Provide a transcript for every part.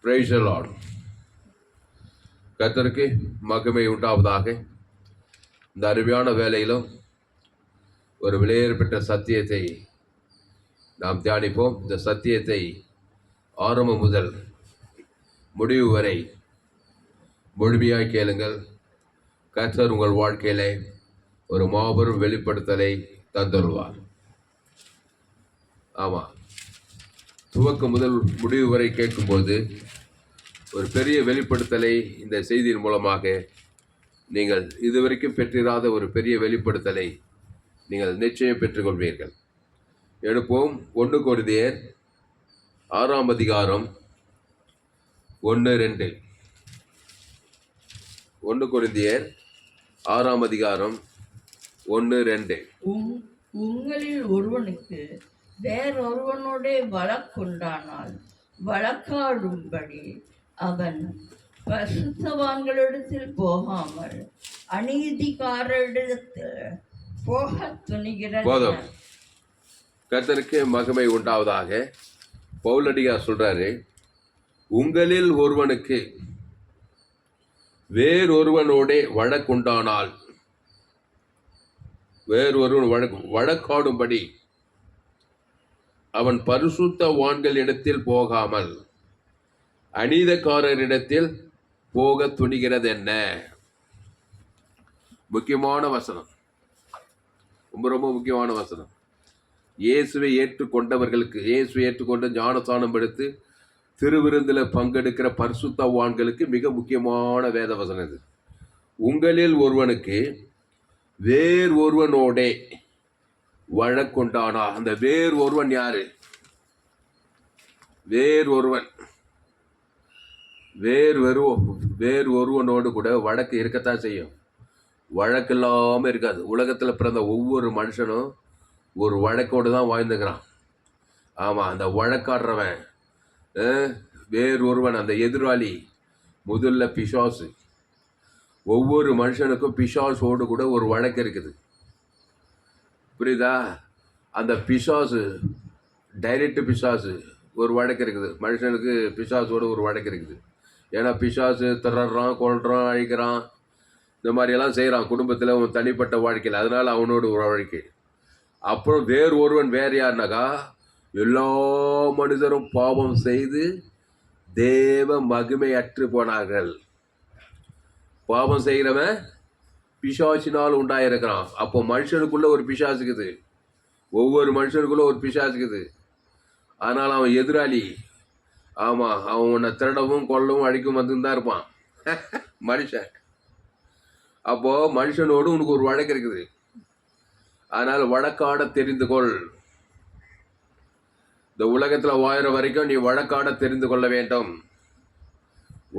Praise the Lord. கர்த்தருக்கு மகிமை உண்டாவதாக. இந்த அருமையான வேலையிலும் ஒரு விலையேறப்பட்ட சத்தியத்தை நாம் தியானிப்போம். இந்த சத்தியத்தை ஆரம்பம் முதல் முடிவு வரை முழுமையாய் கேளுங்கள். கர்த்தர் உங்கள் வாழ்க்கையிலே ஒரு மாபெரும் வெளிப்படுத்தலை தந்துள்ளார். ஆமாம், துவக்கம் முதல் முடிவு வரை கேட்கும்போது ஒரு பெரிய வெளிப்படுத்தலை இந்த செய்தியின் மூலமாக நீங்கள் இதுவரைக்கும் பெற்றிராத ஒரு பெரிய வெளிப்படுத்தலை நீங்கள் நிச்சயம் பெற்றுக்கொள்வீர்கள். எடுப்போம். 1 கொரிந்தியர் 6ஆம் அதிகாரம் 1-2. 1 கொரிந்தியர் 6ஆம் அதிகாரம் 1-2. உங்களில் ஒருவனுக்கு வேறொருவனோட வழக்குண்டானால் வழக்காடும்படி அவன் பரிசுத்தவான்களிடத்தில் போகாமல் அநீதிக்காரரிடத்தில் போக துணிகிறது. கர்த்தருக்கு மகிமை உண்டாவதாக. பவுலடியார் சொல்றாரு, உங்களில் ஒருவனுக்கு வேறொருவனோட வழக்குண்டானால் வேறொருவன் வழக்காடும்படி அவன் பரிசுத்தவான்களிடத்தில் போகாமல் அநீதக்காரரிடத்தில் போக துணிகிறது என்ன? முக்கியமான வசனம், ரொம்ப முக்கியமான வசனம். இயேசுவை ஏற்றுக்கொண்டவர்களுக்கு, இயேசுவை ஏற்றுக்கொண்டு ஞானஸ்நானம் எடுத்து திருவிருந்தில் பங்கெடுக்கிற பரிசுத்தவான்களுக்கு மிக முக்கியமான வேத வசனம் இது. உங்களில் ஒருவனுக்கு வேறு ஒருவனோட வழக்குண்டானா, அந்த வேறு ஒருவன் யாரு? வேறு ஒருவனோடு கூட வழக்கு இருக்கத்தான் செய்யும். வழக்கு இல்லாமல் இருக்காது. உலகத்தில் பிறந்த ஒவ்வொரு மனுஷனும் ஒரு வழக்கோடு தான் வாழ்ந்துக்கிறான். ஆமாம், அந்த வழக்காடுறவன் வேறு ஒருவன், அந்த எதிராளி முதல்ல பிசாசு. ஒவ்வொரு மனுஷனுக்கும் பிசாசோடு கூட ஒரு வழக்கு இருக்குது. புரியுதா? அந்த பிசாசு, டைரக்ட் பிசாசு ஒரு வழக்கு இருக்குது. மனுஷனுக்கு பிசாசோடு ஒரு வழக்கு இருக்குது. ஏன்னா பிசாசு திறறான், கொள்றான், அழிக்கிறான், இந்த மாதிரியெல்லாம் செய்கிறான் குடும்பத்தில், அவன் தனிப்பட்ட வாழ்க்கையில். அதனால் அவனோட ஒரு வழக்கு. அப்புறம் வேறு ஒருவன் வேறு யாருனாக்கா, எல்லா மனிதரும் பாவம் செய்து தேவ மகிமை அற்று போனார்கள். பாவம் செய்கிறவன் பிசாசினால் உண்டாயிருக்கிறான். அப்போ மனுஷனுக்குள்ள ஒரு பிசாசுக்குது, ஒவ்வொரு மனுஷனுக்குள்ள ஒரு பிசாசுக்குது. அதனால் அவன் எதிராளி. ஆமாம், அவன் உன்னை திருடவும் கொல்லவும் அழிக்கும் வந்துதான் இருப்பான் மனுஷன். அப்போ மனுஷனோடு உனக்கு ஒரு வழக்கு இருக்குது. அதனால் வழக்காட தெரிந்து கொள். இந்த உலகத்தில் வாயிற வரைக்கும் நீ வழக்காட தெரிந்து கொள்ள வேண்டும்.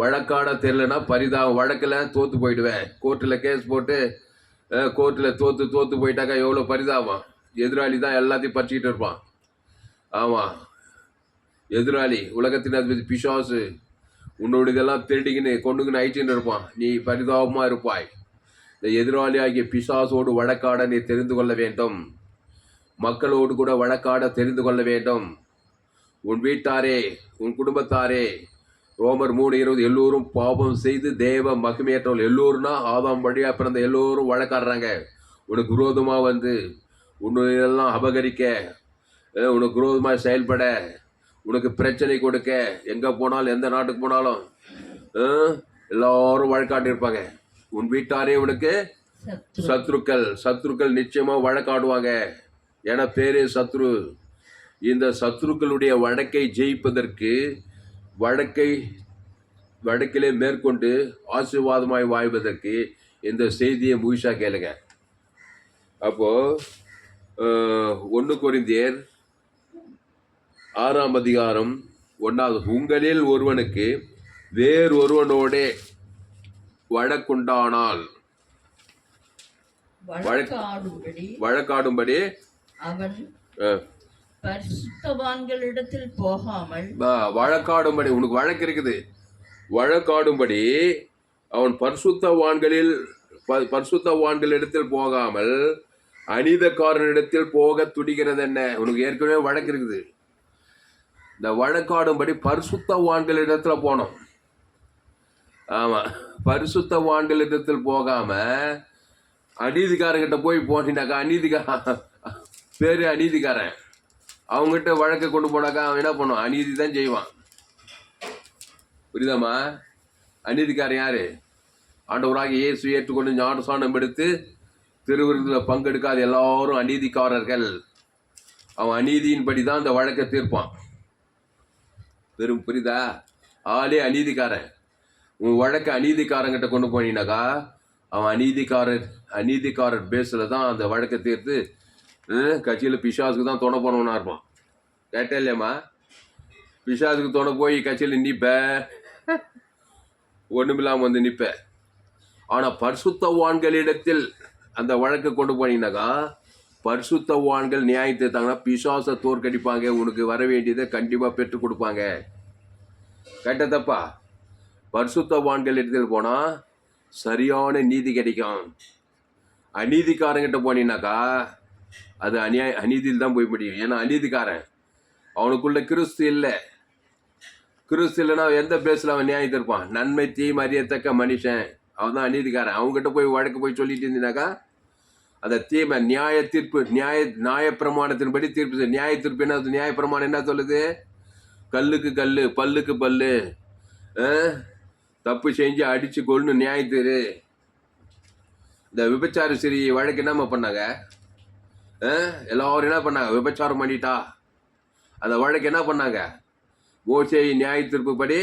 வழக்காட தெரியலனா பரிதாபம். வழக்கில் தோற்று போயிடுவேன். கோர்ட்டில் கேஸ் போட்டு கோர்ட்டில் தோற்று போயிட்டாக்கா எவ்வளோ பரிதாபம். எதிராளி தான் எல்லாத்தையும் பறிச்சுக்கிட்டு இருப்பான். ஆமாம், எதிராளி உலகத்தின் அதிபதி பிசாசு உன்னோட இதெல்லாம் திருடிக்கின்னு கொண்டுக்கின்னு அழிச்சுன்னு இருப்பான். நீ பரிதாபமாக இருப்பாய். இந்த எதிராளி ஆகிய பிசாசோடு வழக்காட நீ தெரிந்து கொள்ள வேண்டும். மக்களோடு கூட வழக்காட தெரிந்து கொள்ள வேண்டும். உன் வீட்டாரே, உன் குடும்பத்தாரே, ரோமர் 3:20, எல்லோரும் பாவம் செய்து தேவ மகிமையற்றவர்கள். எல்லோரும்னா ஆதாம் வழியாக பிறந்த எல்லோரும் வழக்காடுறாங்க. உனக்கு விரோதமாக வந்து உன்னெல்லாம் அபகரிக்க, உனக்கு விரோதமாக செயல்பட, உனக்கு பிரச்சனை கொடுக்க, எங்கே போனாலும் எந்த நாட்டுக்கு போனாலும் எல்லாரும் வழக்காட்டிருப்பாங்க. உன் வீட்டாரே உனக்கு சத்ருக்கள் நிச்சயமாக வழக்காடுவாங்க. ஏன்னா பேரே சத்ரு. இந்த சத்ருக்களுடைய வழக்கை ஜெயிப்பதற்கு வழக்கிலே மேற்கொண்டு ஆசீர்வாதமாய் வாழ்வதற்கு இந்த செய்தியை முழுசா கேளுங்க. அப்போ 1 கொரிந்தியர் 6ஆம் அதிகாரம் 1. உங்களில் ஒருவனுக்கு வேறு ஒருவனோட வழக்குண்டானால் வழக்காடும்படி அவன் பரிசுத்தவான்களிடத்தில் போகாமல், வழக்காடும்படி உனக்கு வழக்கு இருக்குது, வழக்காடும்படி அவன் பரிசுத்தவான்களிடத்தில் போகாமல் அநீதக்காரனிடத்தில் போக துடிக்கிறது என்ன? உனக்கு ஏற்கனவே வழக்கு இருக்குது. இந்த வழக்காடும்படி பரிசுத்தவான்களிடத்துல போனோம். ஆமா, பரிசுத்தவான்களிடத்தில் போகாம அநீதிக்காரங்கிட்ட போய் போனீங்கன்னாக்கா, பேரு அநீதிக்காரன், அவங்ககிட்ட வழக்கை கொண்டு போனாக்கா அவன் என்ன பண்ணுவான்? அநீதி தான் செய்வான். புரியுதாம்மா? அநீதிக்காரன் யாரு? ஆண்டவராக இயேசு ஏற்றுக்கொண்டு ஞானஸ்நானம் எடுத்து திருவிருந்தில் பங்கெடுக்காத எல்லாரும் அநீதிக்காரர்கள். அவன் அநீதியின்படி தான் அந்த வழக்கை தீர்ப்பான். புரியுதா? ஆளே அநீதிக்காரன். உன் வழக்கை அநீதிக்காரங்கிட்ட கொண்டு போனீங்கன்னாக்கா அவன் அநீதிக்காரர் பேஸில் தான் அந்த வழக்கை தீர்த்து கட்சியில் பிசாசுக்கு தான் துணை போனவனா இருப்பான். கேட்டே இல்லையம்மா? பிசாசுக்கு துணை போய் கட்சியில் நிற்ப, ஒன்றுமில்லாமல் வந்து நிற்ப. ஆனால் பரிசுத்தவான்களிடத்தில் அந்த வழக்கை கொண்டு போனீங்கன்னாக்கா பரிசுத்தவான்கள் நியாயம் தீர்த்தாங்கன்னா பிசாசை தோற்கடிப்பாங்க. உனக்கு வர வேண்டியதை கண்டிப்பாக பெற்றுக் கொடுப்பாங்க. கேட்ட தப்பா? பரிசுத்தவான்கள் இடத்தில் போனால் சரியான நீதி கிடைக்கும். அநீதிக்காரங்கிட்ட போனீங்கன்னாக்கா அது அநீதியில் தான் போய் முடியும். ஏன்னா அநீதிக்காரன் அவனுக்குள்ள கிறிஸ்து இல்லை. கிறிஸ்து இல்லைன்னா எந்த பேஸில் அவன் நியாயம் தீர்ப்பான்? நன்மை தீமை அறியத்தக்க மனுஷன், அவன் தான் அநீதிக்காரன். அவங்ககிட்ட போய் வழக்கு போய் சொல்லிட்டு இருந்தீங்கன்னாக்கா அந்த தீமை நியாய தீர்ப்பு, நியாய பிரமாணத்தின்படி தீர்ப்பு. நியாய தீர்ப்பு என்ன? நியாய பிரமாணம் என்ன சொல்லுது? கல்லுக்கு கல், பல்லுக்கு பல்லு, தப்பு செஞ்சு அடிச்சு கொள்ளு நியாயத்தீரு. இந்த விபச்சார சிறி வழக்கு என்னம்மா பண்ணாங்க? எல்லாரும் என்ன பண்ணாங்க? விபச்சாரம் பண்ணிட்டா அந்த வழக்கு என்ன பண்ணாங்க? மோசே நியாய தீர்ப்பு படி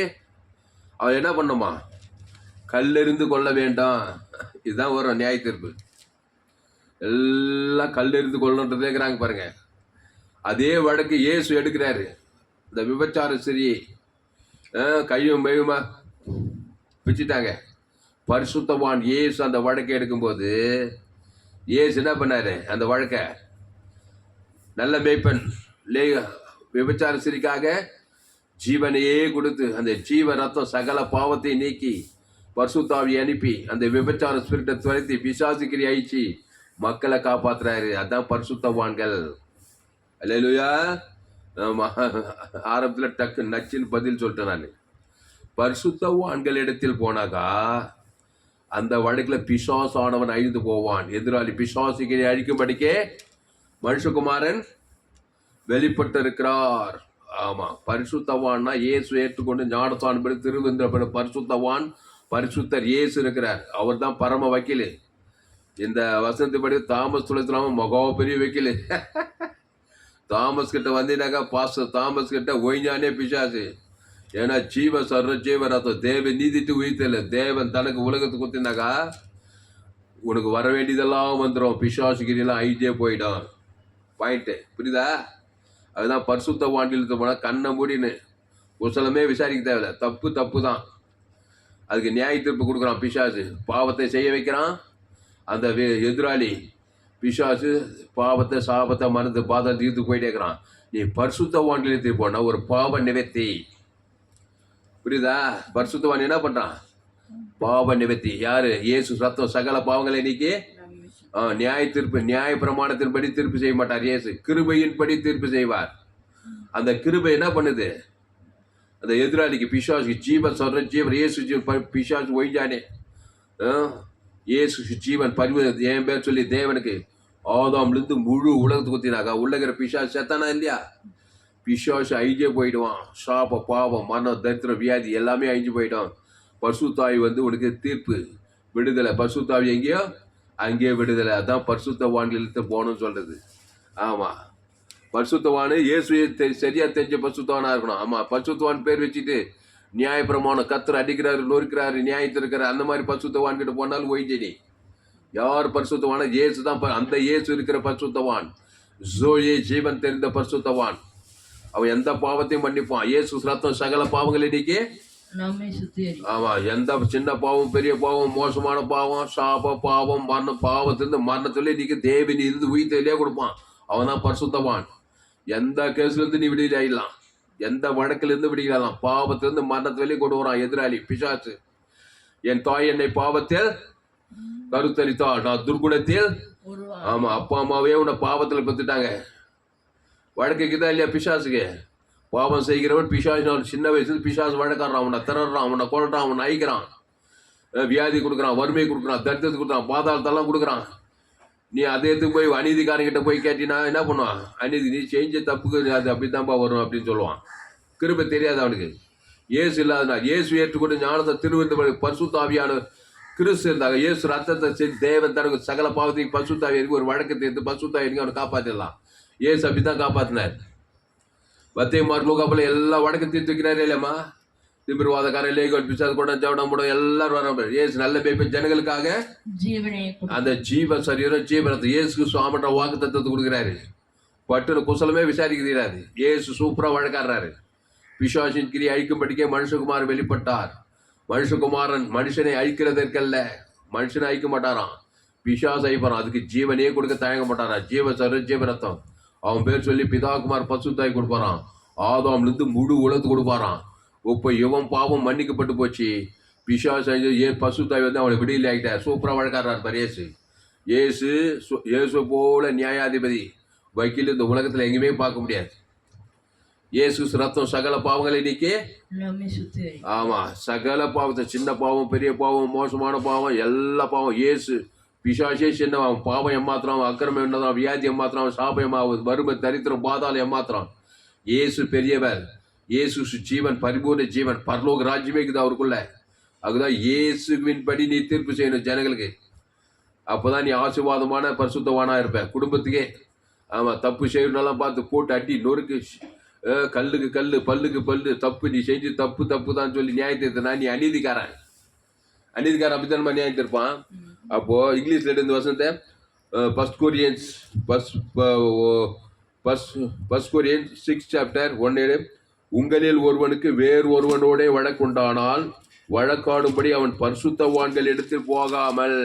அவள் என்ன பண்ணுமா? கல்லெறிந்து கொள்ள வேண்டாம். இதுதான் வரும் நியாய தீர்ப்பு. எல்லாம் கல்லெறிந்து கொள்ளணுன்றதேங்கிறாங்க பாருங்க. அதே வழக்கு இயேசு எடுக்கிறாரு. இந்த விபச்சார சிறியை கையும் மையுமா வச்சுட்டாங்க. பரிசுத்தவான் இயேசு அந்த வழக்கை எடுக்கும்போது இயேசு என்ன பண்ணாரு? அந்த வழக்கை நல்ல மேய்ப்பன் விபச்சார சிறிக்காக ஜீவனையே கொடுத்து அந்த ஜீவ ரத்தம் சகல பாவத்தை நீக்கி பரிசுத்தாவியை அனுப்பி அந்த விபச்சார ஸ்பிரிட்டை துரத்தி பிசாசுக்கிரி அழிச்சு மக்களை காப்பாத்துறாரு. அதான் பரிசுத்தவான்கள். அல்லேலூயா. ஆரம்பத்தில் டக்கு நச்சுன்னு பதில் சொல்லிட்டேன் நான். பரிசுத்தவான்கள் இடத்தில் போனாக்கா அந்த வழக்கில் பிசாசானவன் அழிந்து போவான். எதிராளி பிசாசுக்கிரி அழிக்கும்படிக்கே மனுஷகுமாரன் வெளிப்பட்டு இருக்கிறார். ஆமா, பரிசுத்தவான்னா இயேசு ஏற்றுக்கொண்டு ஞானஸ்நானம் பெற்று திருவிருந்தில் பரிசுத்தவான், பரிசுத்தர் இயேசு இருக்கிறார். அவர் தான் பரம வக்கீல். இந்த வசனத்துப்படி தாமஸ் துளசிலாம மகா பெரிய வக்கீல். தாமஸ் கிட்ட வந்தீனாக்கா பாஸ்டர் தாமஸ் கிட்ட ஒய்ஞானே பிசாசு. ஏன்னா ஜீவ சர்வ ஜீவ ரத்தம் தேவ நீதிட்டு உயிர்த்தல. தேவன் தனக்கு உலகத்துக்கு கொடுத்தினாக்கா உனக்கு வர வேண்டியதெல்லாம் வந்துடும். பிசாசுகிரிலாம் ஐஜே போயிடும். பாயிண்ட்டு புரியுதா? அதுதான் பரிசுத்தவான்கள் போனால் கண்ணை மூடின்னு குசலமே விசாரிக்க தேவையில்ல. தப்பு தான். அதுக்கு நியாய தீர்ப்பு கொடுக்குறான் பிசாசு. பாவத்தை செய்ய வைக்கிறான் அந்த எதிராளி பிசாசு. பாவத்தை சாபத்தை மறந்து பாதம் தீர்த்து போயிட்டே இருக்கிறான். நீ பரிசுத்தவான்கள் தீர்ப்போனா ஒரு பாவ நிவர்த்தி. புரியுதா? பரிசுத்தவான் என்ன பண்றான்? பாவ நிவர்த்தி. யாரு? இயேசு ரத்தம் சகல பாவங்களை நீக்கி நியாய தீர்ப்பு, நியாய பிரமாணத்தின்படி தீர்ப்பு செய்ய மாட்டார் இயேசு. கிருபையின்படி தீர்ப்பு செய்வார். அந்த கிருபை என்ன பண்ணுது? அந்த எதிராளிக்கு பிசாசு ஜீவன் சொல்ற ஜீவன் இயேசு ஜீவன் பிசாசு ஒய்ஞ்சானே. இயேசு ஜீவன் பரிவு என் பேர் சொல்லி தேவனுக்கு ஆதாம்லேருந்து முழு உலகத்துக்கு குத்தினாக்கா உள்ளகிற பிசாசு செத்தானா இல்லையா? பிசாசு அழிஞ்சே போயிடுவான். சாப பாவம் மரணம் தரித்திரம் வியாதி எல்லாமே அழிஞ்சு போயிடும். பரிசுத்தாவி வந்து உனக்கு தீர்ப்பு விடுதலை. பரிசுத்தாவி எங்கேயோ அங்கேயே விடுதலை. அதான் பரிசுத்தவான்களுக்கு போகணும்னு சொல்றது. ஆமா, பரிசுத்தவானு இயேசுயை சரியா தெரிஞ்ச பரிசுத்தவானா இருக்கணும். ஆமா, பரிசுத்தவான் பேர் வச்சுட்டு நியாய பிரமாணம் கத்தர் அடிக்கிறாரு நொறுக்கிறாரு நியாயத்தில் இருக்கிறாரு அந்த மாதிரி பரிசுத்தவான் கிட்ட போனாலும் ஒய்ஞ்சடி. யார் பரிசுத்தவான? இயேசு தான். அந்த இயேசு இருக்கிற பரிசுத்தவான், ஜோயே ஜீவன் தெரிந்த பரிசுத்தவான். அவன் எந்த பாவத்தையும் மன்னிப்பான். இயேசு ரத்தம் சகல பாவங்களை நீக்கி ஆமா, எந்த சின்ன பாவம் பெரிய பாவம் மோசமான பாவம் சாப பாவம் மரணம் பாவத்திலிருந்து மரணத்திலே நீக்கி தேவனி இருந்து உயிர்த்தலையே கொடுப்பான். அவன் தான் பரிசுத்தவான். எந்த கேஸ்ல இருந்து நீ விடுதலை ஆயிடலாம். எந்த வழக்கில இருந்து விடுதலாம். பாவத்திலிருந்து மரணத்திலே கொண்டு வரான் எதிராளி பிசாசு. என் தாய் என்னை பாவத்தில் கருத்தரித்தாள், நான் துர்குணத்தில். ஆமா, அப்பா அம்மாவே உன்னை பாவத்தில் பெற்றுட்டாங்க. வழக்குக்குதான் இல்லையா பிசாசுக்கு? பாவம் செய்கிறவன் பிசாசினால் சின்ன வயசுல பிசாசு வழக்காடுறான், அவனை திறறான், அவனை கொள்றான், அவனை அழிக்கிறான், வியாதி கொடுக்குறான், வறுமை கொடுக்குறான், தரித்திரத்தை கொடுக்குறான், பாதாளத்தெல்லாம் கொடுக்குறான். நீ அதை எடுத்து போய் அநீதிக்காரங்கிட்ட போய் கேட்டினா என்ன பண்ணுவான்? அநீதி நீ செஞ்ச தப்புக்கு அது அப்படித்தான்ப்பா வரும் அப்படின்னு சொல்லுவான். கிருபை தெரியாது அவனுக்கு. இயேசு இல்லாதனா இயேசு ஏற்றுக்கொண்டு ஞானத்தை திருவந்து பரிசுத்த ஆவியான கிறிஸ்து இருந்தாங்க. இயேசு ரத்தத்தை செஞ்சு தேவன் தனக்கு சகல பாவத்தையும் பரிசுத்த ஆவியாருக்கு ஒரு வழக்கு தேர்ந்து பரிசுத்த ஆவியாருக்கு அவனை காப்பாற்றிடலாம். இயேசு அப்படித்தான் காப்பாற்றினார். மத்தேயு மார்க்கு லூக்கா போல எல்லா வழக்கு தீர்த்து வைக்கிறாரே இல்லையம்மா. திமிர்வாதக்காரன், லேகோன், பிசாசு கூட ஜவடம் கூட எல்லாரும் வர இயேசு நல்ல மேய்ப்பன் ஜனங்களுக்காக ஜீவனை அந்த ஜீவ சரீரம் ஜீவனத்தை இயேசுக்கு சுவாமன்ற வாக்கு தத்துவத்தை கொடுக்குறாரு. பட்டுன்னு குசலமே விசாரிக்கிறாரு. இயேசு சூப்பரா வழக்காடுறாரு. பிசாசின் கிரியை அழிக்கும்படிக்கே மனுஷகுமாரன் வெளிப்பட்டார். மனுஷகுமாரன் மனுஷனை அழிக்கிறதற்கல்ல, மனுஷனை அழிக்க மாட்டாராம், பிசாசு அழிப்பாரான். அதுக்கு ஜீவனையே கொடுக்க தயங்க மாட்டாராம். ஜீவ சரீரம் ஜீவரத்தம் அவன் பேர் சொல்லி பிதாகுமார் பசுத்தாய் கொடுப்பாரான். ஆதாம்லேருந்து முழு உலகத்து கொடுப்பாரான். இப்போ இவன் பாவம் மன்னிக்கப்பட்டு போச்சு. பிசாசு பசுத்தாய் வந்து அவனை விடுதலை ஆகிட்டார். சூப்பராக வழக்காடுறார் பரியேசு. இயேசு போல நியாயாதிபதி வக்கீல் இந்த உலகத்தில் எங்கேயுமே பார்க்க முடியாது. இயேசு ரத்தம் சகல பாவங்களை நீக்கி நம்மை சுத்தி ஆமா சகல பாவத்தை, சின்ன பாவம், பெரிய பாவம், மோசமான பாவம், எல்லா பாவம் இயேசு. பிசாசே சின்ன அவன் பாவம் ஏமாத்திரம், அக்கிரமம் என்னதான், வியாதி ஏமாத்திரம், சாபம் ஏமாவது, வறுமை, தரித்திரம், பாதாளம் ஏமாத்திரம். இயேசு பெரியவர். இயேசு ஜீவன், பரிபூர்ண ஜீவன், பரலோக ராஜ்யமே இருக்குது அவருக்குள்ள. அதுதான் இயேசுவின் படி நீ தீர்ப்பு செய்யணும் ஜனங்களுக்கு. அப்போதான் நீ ஆசீர்வாதமான பரிசுத்தவானா இருப்ப குடும்பத்துக்கே. ஆமா, தப்பு செய்யணும்லாம் பார்த்து போட்டு அடி நொறுக்கு, கல்லுக்கு கல்லு, பல்லுக்கு பல்லு, தப்பு நீ செஞ்சு தப்பு தப்பு தான் சொல்லி நியாயத்திருத்தனா நீ அநீதிக்காரன். அநீதிக்காரன் அப்படித்தானமா நியாயத்திருப்பான். அப்போ இங்கிலீஷ்ல இருந்து வசனத்தை ஃபர்ஸ்ட் கொரியன்ஸ் 6 chapter 1 உங்களில் ஒருவனுக்கு வேறு ஒருவனோட வழக்குண்டானால் வழக்காடும்படி அவன் பரிசுத்தவான்கள் இடத்தில் போகாமல்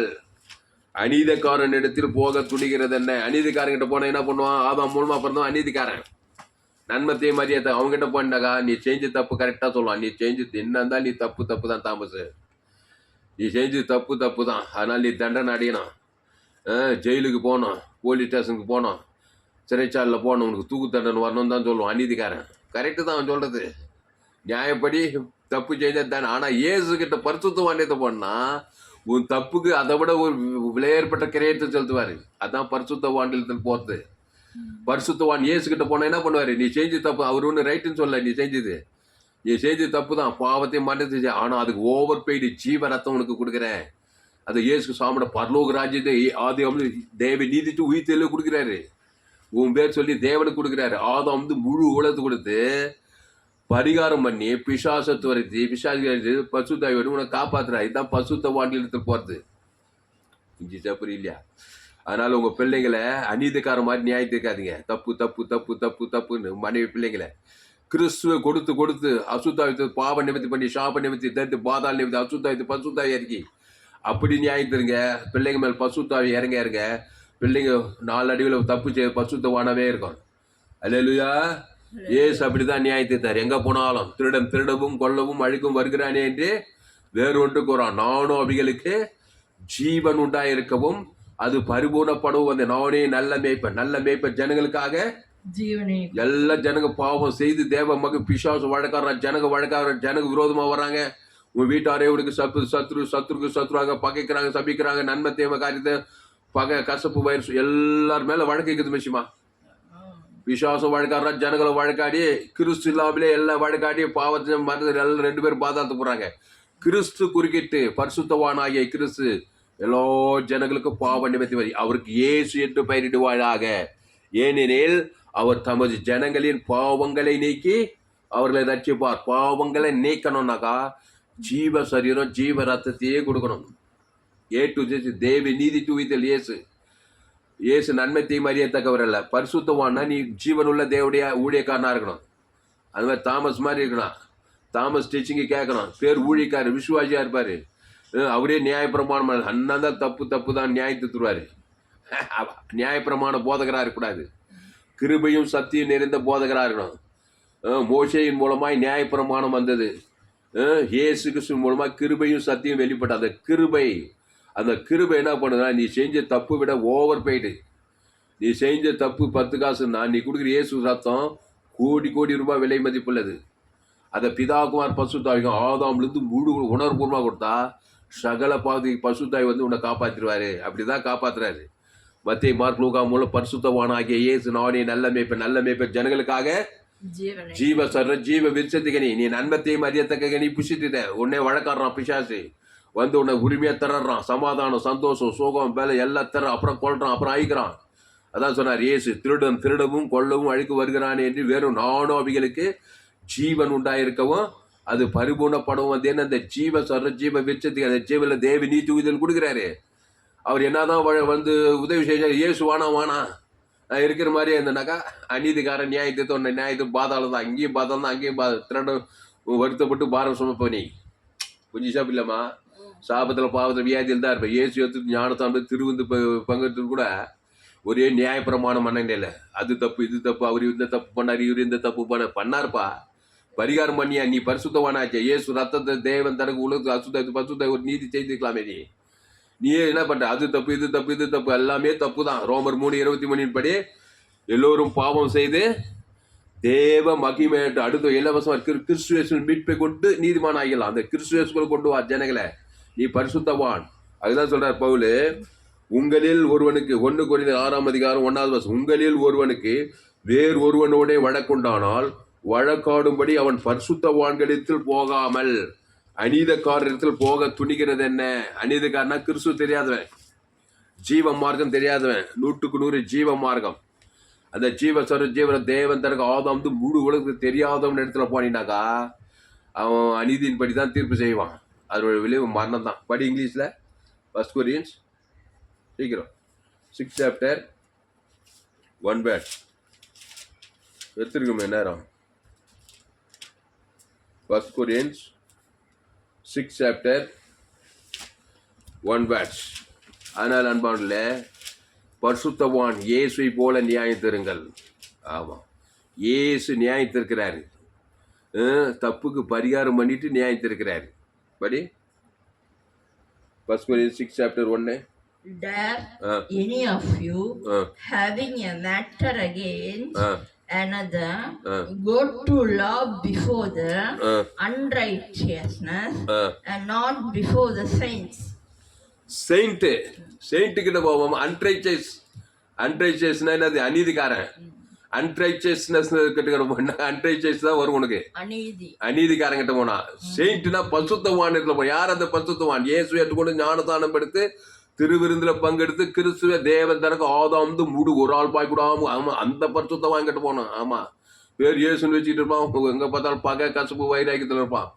அநீதிக்காரன் இடத்தில் போக துணிகிறது என்ன? அநீதிக்காரங்கிட்ட போனா என்ன பண்ணுவான்? ஆதாம் மூலமா பிறந்தவன் அநீதிக்காரன். நன்மத்தையும் மரியாதை அவங்ககிட்ட போனாக்கா நீ செஞ்சு தப்பு கரெக்டா சொல்லுவான். நீ செஞ்சு என்ன இருந்தாலும் நீ தப்பு தப்பு தான் தாமஸ், நீ செஞ்சு தப்பு தப்பு தான், அதனால நீ தண்டனை அடையணும், ஜெயிலுக்கு போகணும், போலீஸ் ஸ்டேஷனுக்கு போகணும், சிறைச்சாலையில் போகணும், உனக்கு தூக்கு தண்டனை வரணும்னு தான் சொல்லுவான் அநீதிக்காரன். கரெக்டு தான் அவன் சொல்றது, நியாயப்படி தப்பு செஞ்சா தானே. ஆனால் இயேசுகிட்ட பரிசுத்தவான்யத்தை போனா உன் தப்புக்கு அதை விட ஒரு விலையேற்பட்ட கிரயத்தை செலுத்துவார். அதான் பரிசுத்தவான்யத்தில் போகிறது. பரிசுத்தவான் இயேசுகிட்ட போனா என்ன பண்ணுவார்? நீ செஞ்சு தப்பு, அவர் ஒன்று ரைட்டுன்னு சொல்ல, நீ செஞ்சது தப்பு தான், பாவத்தையும் மன்னிச்சு, ஆனால் அதுக்கு ஓவர் பெய்டு ஜீவ ரத்தம் உனக்கு கொடுக்குறேன். அது இயேசு சாமிட பரலோக ராஜ்யத்தை ஆதி தேவ நீதிட்டு உயிர்த்தெழு கொடுக்குறாரு. உன் பேர் சொல்லி தேவனுக்கு கொடுக்குறாரு. ஆதாம் வந்து முழு உலகத்து கொடுத்து பரிகாரம் பண்ணி பிசாசத்து வரைத்தி பிசாசு பசுத்தாய் வரும் உனக்கு காப்பாத்துறாரு. இதுதான் பசுத்த வாண்டிலத்து போறது. புரியும் இல்லையா? அதனால உங்க பிள்ளைங்களை அநீதிக்கார மாதிரி நியாயத்திருக்காதீங்க. தப்பு தப்பு தப்பு தப்பு தப்புன்னு மனைவி பிள்ளைங்களை கிறிஸ்துவ கொடுத்து கொடுத்து அசுத்தாவித்து பாவ நிமித்தி பண்ணி சாப நிமித்தி தத்து பாதாள நிமித்தி அசுத்தாவித்து பசுத்தாவி இறக்கி அப்படி நியாயத்திருங்க. பிள்ளைங்க மேல் பசுத்தாவி இறங்க பிள்ளைங்க நாலடிவில் தப்பு செய்ய பசுத்தவானவே இருக்கும். அல்லேலூயா. ஏசு அப்படிதான் நியாயத்திருத்தார். எங்க போனாலும் திருடவும் கொல்லவும் அழிக்கும் வருகிறானே என்று வேறு ஒன்று கூறான். நானும் அவைகளுக்கு ஜீவன் உண்டாயிருக்கவும் அது பரிபூர்ணப்படவும் அந்த நானே நல்ல மேய்ப்பன் ஜனங்களுக்காக ஜீவனை. எல்லா ஜனங்க பாவம் செய்து தேவ மக பிசாசு வழக்காடுற ஜனங்க விரோதமா வர்றாங்க. உன் வீட்டாரே உனக்கு சத்துருக்கு சத்ருவாங்க, பகைக்கிறாங்க, சபிக்கிறாங்க, நன்மை தேவ காரியத்தை பகை கசப்பு வயிறு எல்லார் மேல வழக்கிக்குது மிஷிமா. பிசாசம் வழக்காடுற ஜனங்களை வழக்காடி கிறிஸ்து இல்லாமலே எல்லாம் வழக்காடி பாவத்தை மருந்து எல்லாம் 2 பேரும் பாதாளத்து போறாங்க. கிறிஸ்து குறுக்கிட்டு பரிசுத்தவானாகிய கிறிஸ்து எல்லா ஜனங்களுக்கும் பாவ நிமித்தி வரி அவருக்கு இயேசு என்று பெயரிடுவாளாக. ஏனெனில் அவர் தமது ஜனங்களின் பாவங்களை நீக்கி அவர்களை ரட்சிப்பார். பாவங்களை நீக்கணும்னாக்கா ஜீவ சரீரம் ஜீவ ரத்தத்தையே கொடுக்கணும். தேவி நீதி தூவித்தல் இயேசு நன்மை தீமை அறியத்தக்கவர் அல்ல. பரிசுத்தவான்னா நீ ஜீவனுள்ள தேவடைய ஊழியக்காரனா இருக்கணும். அது மாதிரி தாமஸ் மாதிரி இருக்கணும். தாமஸ் டீச்சிங்கு கேட்கணும். பேர் ஊழியக்காரர் விசுவாசியா இருப்பாரு. அவரே நியாயப்பிரமாணம் அண்ணன் தான் தப்பு தான் நியாயத்து தருவாரு. நியாயப்பிரமாண போதகராக இருக்கக்கூடாது. கிருபையும் சத்தியம் நிறைந்த போதகராக இருக்கணும். மோசையின் மூலமாய் நியாயப்பிரமாணம் வந்தது. இயேசு கிறிஸ்து மூலமாக கிருபையும் சத்தியம் வெளிப்பட்ட அந்த கிருபை என்ன பண்ணுதுன்னா நீ செஞ்ச தப்பு விட ஓவர் போயிடு. நீ செஞ்ச தப்பு 10 காசுன்னா நீ கொடுக்குற இயேசு ரத்தம் கோடி கோடி ரூபாய் விலை மதிப்புள்ளது. அதை பிதாகுமார் பசுத்தாவிக்கும் ஆதாம்லேருந்து முழு உணர்வுபூர்வமாக கொடுத்தா சகல பாதி பசுத்தாய் வந்து உன்னை காப்பாற்றிடுவாரு. அப்படிதான் காப்பாத்துறாரு. மத்திய மார்க் லூகா மூலம் பரிசுத்தவான் ஆகிய இயேசு நானே நல்ல மேய்ப்பர் ஜனங்களுக்காக ஜீவனை ஜீவ சர்ற ஜீவ விருச்சத்துக்கு நீ நன்மத்தையும் அறியத்தக்க நீ புஷிட்டுட்ட. உன்னே வழக்காடுறான் பிசாசு வந்து உன்னை உரிமையா தர்றான். சமாதானம் சந்தோஷம் சோகம் வேலை எல்லாம் தர, அப்புறம் கொள்றான், அப்புறம் அழிக்கிறான். அதான் சொன்னார் இயேசு, திருடவும் கொல்லவும் அழிக்க வருகிறான் என்று வெறும் நானும் அவைகளுக்கு ஜீவன் உண்டாயிருக்கவும் அது பரிபூர்ணப்படவும் வந்து என்ன அந்த ஜீவ சொல்ற ஜீவ விருட்சத்துக்கு அந்த ஜீவல தேவ நீதி உதவி கொடுக்குறாரு. அவர் என்னதான் வந்து உதவி செய்ய இயேசு வானா நான் இருக்கிற மாதிரியே இருந்தேனாக்கா அநீதிக்காரன் நியாயத்தை ஒன்று நியாயத்தை பாதாளம் தான், இங்கேயும் பாதாளம் தான், அங்கேயும் திருடம் வருத்தப்பட்டு பாரம் சுமப்ப நீ கொஞ்சம் சாப்பிட இல்லைம்மா. சாபத்தில் பாவத்தில் வியாதியில் தான் இருப்பேன். இயேசு எடுத்து ஞானத்தான் திருவந்து பங்கெடுத்து கூட ஒரே நியாயப்பிரமாணம் பண்ண இல்லை. அது தப்பு இது தப்பு, அவர் இந்த தப்பு பண்ணார் இவர் இந்த தப்பு பண்ணார்ப்பா. பரிகாரம் பண்ணியா நீ பரிசுத்தவானாச்சே. இயேசு ரத்தத்தை தேவன் தனக்கு உலகத்துக்கு பரிசுத்த ஒரு நீதி செய்திருக்கலாமே. நீ என்ன பண்ற? அது தப்பு இது தப்பு இது தப்பு, எல்லாமே தப்பு தான். ரோமர் 3:23 படி எல்லோரும் பாவம் செய்து தேவ மகிமையிட்டு அடுத்த இலவசம் கிறிஸ்துவேசு மீட்பை கொண்டு நீதிமான் ஆகிடலாம். அந்த கிறிஸ்துவேசுக்குள்ள கொண்டு வா ஜனங்களை, நீ பரிசுத்தவான். அதுதான் சொல்றார் பவுலு, உங்களில் ஒருவனுக்கு 1 கொரிந்தியர் 6:1 உங்களில் ஒருவனுக்கு வேறு ஒருவனோட வழக்குண்டானால் வழக்காடும்படி அவன் பரிசுத்தவான்களிடத்தில் போகாமல் அநீதக்காரத்தில் போக துணிகிறது என்ன? அநீதக்காரனா கிறிஸ்து தெரியாதவன், ஜீவ மார்க்கம் தெரியாதவன், 100% ஜீவ மார்க்கம். அந்த ஜீவ தேவன் தனக்கு ஆதாம் வந்து முழு உலகத்துக்கு தெரியாதவன் இடத்துல போனீங்கன்னாக்கா அவன் அநீதியின் படி தான் தீர்ப்பு செய்வான். அதோட விளைவு மரணம் தான். படி இங்கிலீஷில் 1 கொரிந்தியர் சீக்கிரம் 6 chapter 1 verse எடுத்துருக்குமே நேரம். 1 கொரிந்தியர் 6 chapter 1 verse. ஆனால் அன்பானல பரிசுத்தவான் இயேசுவை போல நியாயத்திருங்கள். ஆமாம், இயேசு நியாயத்திருக்கிறாரு. தப்புக்கு பரிகாரம் பண்ணிட்டு நியாயத்திருக்கிறாரு. படி 1 கொரிந்தியர் 6 chapter 1. Dare any of you having a matter against another go to law before the unrighteousness and not before the saints. Saint கிட்ட போவோம். அன்ரைச்சஸ்னா என்னது? அநீதிக்காரன். அன்ரைச்சஸ்னஸ் கிட்ட அன்ரைச்சஸ் தான் வரும் உனக்கு. அநீதிக்காரன் கிட்ட போனா. செயிண்ட்னா பரிசுத்தவான் இடத்துல போ. யார் அந்த பரிசுத்தவான்? இயேசு ஏற்றுக்கொண்டு ஞானதானம் எடுத்து திருவிருந்துல பங்கெடுத்து கிறிஸ்துவ தேவன் தனக்கு ஆதாம் வந்து முழு ஒரு ஆள் பாய்க்கூடாம ஆமா அந்த பரிசுத்தவான் கிட்ட போனோம். ஆமா, பேர் இயேசுன்னு வச்சுட்டு இருப்பான். எங்க பார்த்தாலும் பகை கசப்பு வைராக்கியத்தில் இருப்பான்.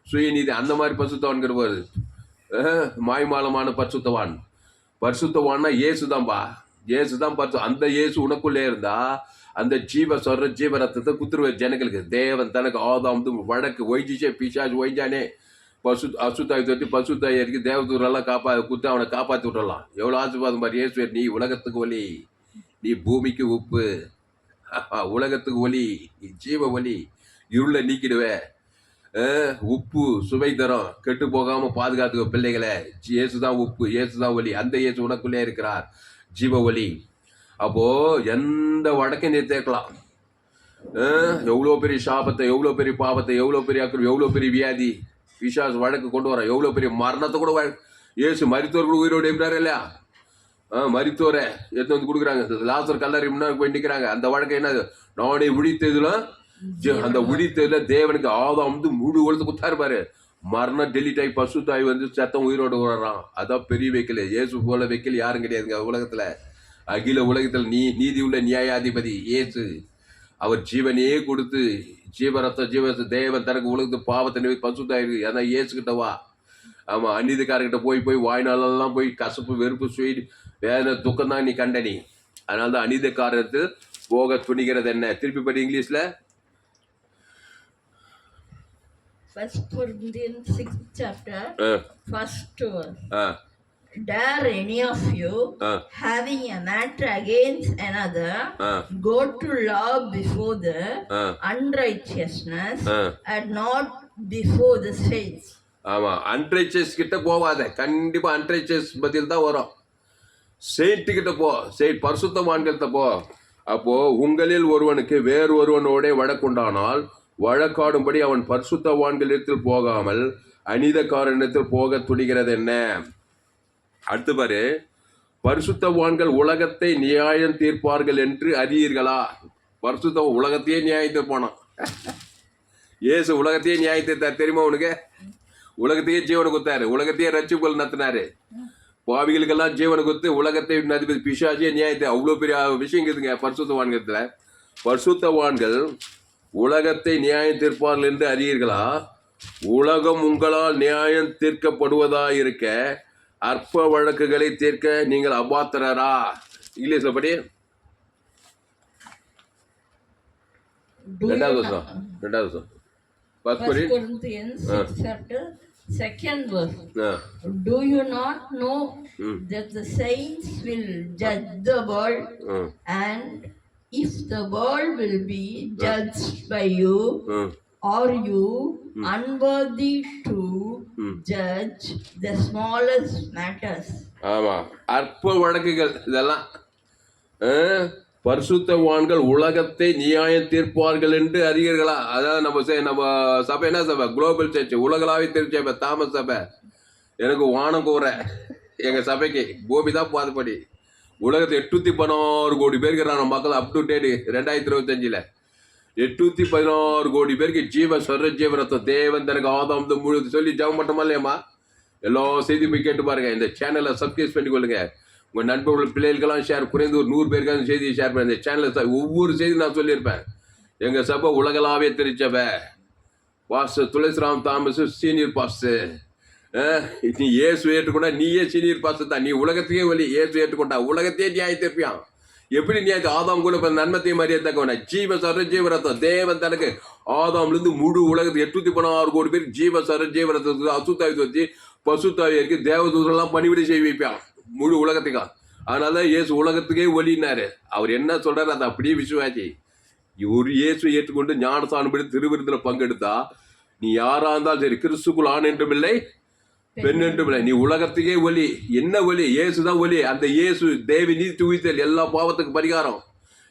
சுயநீதி அந்த மாதிரி பரிசுத்தவான் கிடுவாரு. மாய்மாலமான பரிசுத்தவான்னா இயேசு தான்பா. இயேசு தான் அந்த இயேசு உனக்குள்ளே இருந்தா அந்த ஜீவ ரத்தத்தை குத்துருவார் ஜனங்களுக்கு. தேவன் தனக்கு ஆதாம் வந்து வழக்கு ஒய்ஜிச்சே பிசாஜ் ஒய்ஞ்சானே அசுத்தாய் தொட்டி பசுத்தாய் இருக்கு தேவதூரெல்லாம் குத்து அவனை காப்பாற்றி விட்டுறலாம். எவ்வளோ ஆசீர்வாதம் பாரு. இயேசு நீ உலகத்துக்கு ஒலி, நீ பூமிக்கு உப்பு, உலகத்துக்கு ஒலி, நீ ஜீவ ஒலி, இருளை நீக்கிடுவே, உப்பு சுவை தரம், கெட்டு போகாம பாதுகாத்துக்க பிள்ளைகளை. இயேசுதான் உப்பு, இயேசுதான் ஒலி. அந்த இயேசு உனக்குள்ளே இருக்கிறார், ஜீவ ஒலி. அப்போ எந்த வடக்கையும் நீ தேக்கலாம். எவ்வளோ பெரிய சாபத்தை, எவ்வளோ பெரிய பாவத்தை, எவ்வளோ பெரிய அக்கறை, எவ்வளோ பெரிய வியாதி பிசாசு வழக்கு கொண்டு வரான். எவ்வளோ பெரிய மரணத்தை கூட இயேசு மரித்தோர் கூட உயிரோடு எப்படாரு இல்லையா? மரித்தோரை எடுத்து வந்து கொடுக்குறாங்க. லாசர் கல்லறை முன்னாடி போய் நிற்கிறாங்க. அந்த வழக்கை என்ன? நானே உழித்ததுலாம் அந்த உழித்ததுல தேவனுக்கு ஆதாம் வந்து முழு உலகத்து குத்தாரு பாரு. மரணம் டெலிட் ஆகி பசுத்தாய் வந்து சத்தம் உயிரோடு வர்றான். அதான் பெரிய வைக்கல. இயேசு போல வைக்கல் யாரும் கிடையாதுங்க உலகத்துல. அகில உலகத்தில் நீதி உள்ள நியாயாதிபதி இயேசு. அவர் ஜீவனையே கொடுத்து ஜீவரத்த தேவன் தனக்கு உலகத்து பாவத்தை பசுத்தாயிருக்கு. அதான் இயேசு கிட்ட வா. ஆமா, அநீதிக்காரர்கிட்ட போய் வாய்நாளெல்லாம் போய் கசப்பு வெறுப்பு சுயி வேதனை துக்கம் தான் நீ கண்ட நீ. அதனால தான் அநீதிக்காரத்து போக துணிகிறது என்ன? திருப்பி படி இங்கிலீஷ்ல 1 Corinthians 6 chapter 1st verse. Dare any of you having a matter against another go to law before the unrighteousness and not before the saints. ஆமா, அன்ரைச்சஸ் கிட்ட போவாத. கண்டிப்பா அன்ரைச்சஸ் பதில் தான் வரும். செயின்ட் கிட்ட போ, பரிசுத்தவான்கிட்ட போ. அப்போ உங்களில் ஒருவனுக்கு வேறு ஒருவனோட வழக்குண்டானால் வழக்காடும்படி அவன் பரிசுத்தவான்களிடத்தில் போகாமல் அநீதக்காரனிடத்தில் போக துணிகிறது என்ன? அடுத்து பாரு, பரிசுத்தவான்கள் உலகத்தை நியாயம் தீர்ப்பார்கள் என்று அறியீர்களா? பரிசுத்த உலகத்தையே நியாயம் தீர்ப்பானான். ஏசு உலகத்தையே நியாயம் தீர்த்தார் தெரியுமா உனக்கு? உலகத்தையே ஜீவனை கொடுத்தாரு, உலகத்தையே ரட்சிப்புகள் நடத்தினாரு, பாவிகளுக்கெல்லாம் ஜீவனை கொடுத்து உலகத்தை நதிபதி பிசாசியே நியாயத்தை. அவ்வளோ பெரிய விஷயம் இருக்குதுங்க பரிசுத்தவான்கிறதுல. பரிசுத்தவான்கள் உலகத்தை நியாயம் தீர்ப்பார்கள் என்று அறியீர்களா? உலகம் உங்களால் நியாயம் தீர்க்கப்படுவதா இருக்க அற்ப வழக்குகளை தீர்க்க நீங்கள் அபாத்திரரா? இங்கிலீஷ்ல படி. ரெண்டாவது வருஷம் First Corinthians 6 chapter 2nd verse. Do you not know that the saints will judge the world? And if the world will be judged by you, are you unworthy to judge the smallest matters? ஆமா, அற்ப வழக்குகள் இதெல்லாம். பரிசுத்தவான்கள் உலகத்தை நியாயம் தீர்ப்பார்கள் என்று அறியீர்களா? அதாவது நம்ம சபை என்ன சபை? குளோபல் சர்ச், உலகளாவே திருச்சபை, தாமஸ் சபை. எனக்கு வானம் கூற எங்க சபைக்கு பூமி தான் பாதுபடி. உலகத்தை 816 கோடி பேருக்கு இருக்கிறாங்க மக்கள். அப் டு டேட் 2025 816 கோடி பேருக்கு ஜீவ சர்வ ஜீவரத்தம் தேவன் தனக்கு ஆதாம் முழு சொல்லி ஜெபம் மட்டுமா இல்லையம்மா? எல்லா செய்தியும் போய் கேட்டு பாருங்க. இந்த சேனலை சப்ஸ்கிரைப் பண்ணி கொள்ளுங்க. உங்கள் நண்பர்கள் பிள்ளைகளுக்கெல்லாம் ஷேர், குறைந்து ஒரு 100 பேருக்காக செய்தியை ஷேர் பண்ணி இந்த சேனலில் ஒவ்வொரு செய்தி நான் சொல்லியிருப்பேன். எங்கள் சபை உலகளாவே திருச்சபை. Pastor Tulsiram Thomas senior pastor. நீ ஏசு ஏற்றுக்கொண்டா நீயே சீனியர் பாஸ்டர் தான். நீ உலகத்தையே வழி ஏசு ஏற்றுக்கொண்டா உலகத்தையே நியாயம் தீர்ப்பியான். எப்படி நியாயத்தை? ஆதாம் கூட நன்மத்தையும் மரியாதை ஜீவ சர ஜீவரத்தம் தேவன் தனக்கு ஆதாம்லேருந்து முழு உலகத்துக்கு 816 கோடி பேர் ஜீவ சர ஜீவரத்துக்கு அசுத்தாவி வச்சு பசுத்தாவி இருக்கு தேவதூதரெல்லாம் பணிவிடை செய்ய வைப்பான் முழு உலகத்துக்கா. அதனால இயேசு உலகத்துக்கே ஒலினாரு. அவர் என்ன சொல்றாரு அதை அப்படியே விசுவாசி. ஒரு இயேசு ஏற்றுக்கொண்டு ஞானசானம் படி திருவிருந்தில் பங்கெடுத்தா நீ யாரா இருந்தாலும் சரி, கிறிஸ்துக்குள் ஆண் என்றும் இல்லை பெண் என்றும் இல்லை, நீ உலகத்துக்கே ஒலி. என்ன ஒலி? இயேசுதான் ஒலி. அந்த இயேசு தேவி நீதி துவித்தல், எல்லா பாவத்துக்கு பரிகாரம்,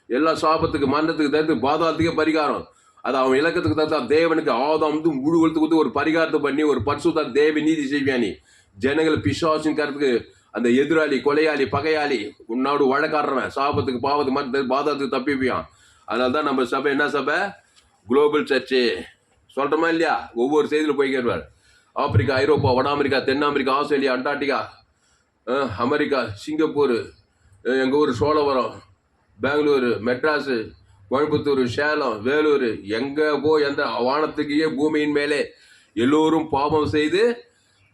எல்லா சாபத்துக்கு மரணத்துக்கு தடுத்து பாதாளத்துக்கே பரிகாரம். அது அவன் இலக்கத்துக்கு தந்தா தேவனுக்கு ஆதாம் முழு கொடுத்து ஒரு பரிகாரத்தை பண்ணி ஒரு பரிசுத்த தேவி நீதி செய்வியானி. ஜனங்கள் பிசாசின் கருத்துக்கு அந்த எதிராளி, கொலையாளி, பகையாளி, உன்னோடு வழக்காடுறவன் சாபத்துக்கு பாவத்துக்கு மரணத்துக்கு பாதாளத்துக்கு தப்பிப்பியான். அதனால தான் நம்ம சபை என்ன சபை? Global church. சொல்கிறோமா இல்லையா? ஒவ்வொரு செய்தியில் போய் கேட்பார். ஆப்பிரிக்கா, ஐரோப்பா, வட அமெரிக்கா, தென் America, Australia, Antarctica, America, Singapore, எங்கள் ஊர் சோழவரம், பெங்களூரு, மெட்ராஸு, கோயம்புத்தூர், சேலம், வேலூர், எங்கே எந்த வானத்துக்கு பூமியின் மேலே எல்லோரும் பாவம் செய்து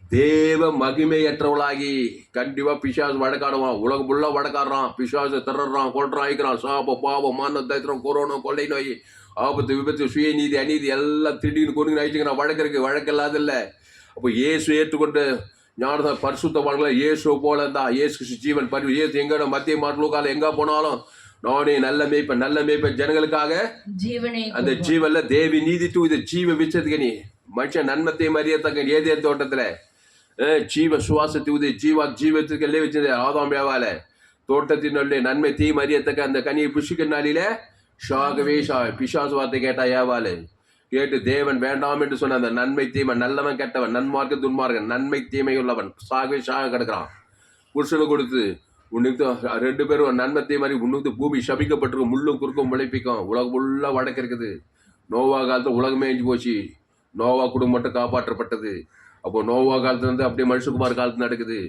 தேவ மகிமையற்றவளாகி கண்டிப்பாக பிசாசு வழக்காடுவான். உலகம் ஃபுல்லாக வழக்காடுறான். பிசாசு திறறான், கொள்றான், அழிக்கிறான். சாப பாவம் மரண தைத்திரம் கொரோனா கொள்ளை நோய் ஆபத்து விபத்து சுயநீதி அநீதி எல்லாம் திடீர்னு கொண்டு அழிச்சுக்கிறான். வழக்கு இருக்கு, வழக்கு இல்லாத இல்லை. அப்போ இயேசு ஏற்றுக்கொண்டு ஞான பரிசுத்தவான்களை இயேசு போல இருந்தா இயேசு ஜீவன் பரிவு இயேசு எங்க மத்திய மாட்டுக்கால எங்க போனாலும் நானே நல்ல மேய்ப்பன் ஜனங்களுக்காக அந்த ஜீவன்ல தேவி நீதி தூ இது ஜீவ விச்சதுக்கு நீ மனுஷன் நன்மத்தை மறியத்தக்க ஏதே தோட்டத்துல ஜீவ சுவாசத்து ஜீவத்துக்கு எல்லாம் வச்சது ஆதாம் வேவால தோட்டத்தினுடைய நன்மை தீ மறியத்தக்க அந்த கனியை புஷிக்க நாளில ஷாகவே பிசாசு வார்த்தை கேட்டா ஏவாலு கேட்டு தேவன் வேண்டாம் என்று சொன்ன அந்த நன்மை தீமை நல்லவன் கெட்டவன் நன்மார்க்க துன்மார்க்கன் நன்மை தீமை உள்ளவன் சாக கிடக்கிறான். புருஷனை கொடுத்து உன்னுக்கு 2 பேரும் நன்மை தீமை உன்னுக்கு பூமி சபிக்கப்பட்டிருக்கும், முள்ளும் குறுக்கும் முளைப்பிக்கும். உலகம் ஃபுல்லாக வடக்கு இருக்குது. நோவா காலத்தில் உலகமே எஞ்சி போச்சு. நோவா குடும்பம் மட்டும் காப்பாற்றப்பட்டது. அப்போ நோவா காலத்துலேருந்து அப்படியே மனுஷகுமார் காலத்து நடக்குது.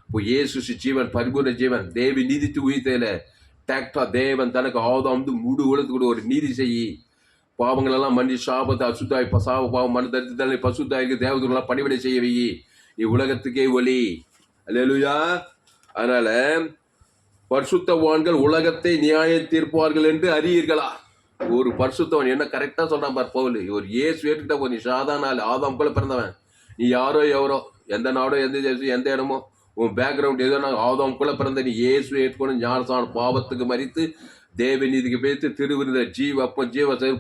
இப்போ இயேசு ஜீவன் பரிபூர்ண ஜீவன் தேவி நீதித்து உயிர்த்தையில டேக்டா தேவன் தனக்கு ஆதாம் முழு உலகத்துக்கு ஒரு நீதி செய்யி பாவங்களெல்லாம் மன்னி சாபத்தை அசுத்தாய் சாப பாவம் மன தரித்து பசுத்தாய்க்கு தேவதூரெல்லாம் பணிவிடை செய்ய வை. நீ உலகத்துக்கே ஒலி. அல்லேலூயா. அதனால பரிசுத்தவான்கள் உலகத்தை நியாயம் தீர்ப்பார்கள் என்று அறியீர்களா? ஒரு பரிசுத்தவன் என்ன கரெக்டா சொல்றான் பார் பவுல். ஒரு ஏசு ஏற்றுக்கிட்டா போ. நீ சாதாரண ஆதாம் போல பிறந்தவன். நீ யாரோ எவரோ எந்த நாடோ எந்த இடமோ உன் பேக்ரவுண்ட் ஏதோ ஆதாம் போல பிறந்த நீ ஏசு ஏற்றுக்கொண்டு ஞானசான பாவத்துக்கு மறித்து தேவ நீதிக்கு பேத்து திருவிருந்த ஜீவ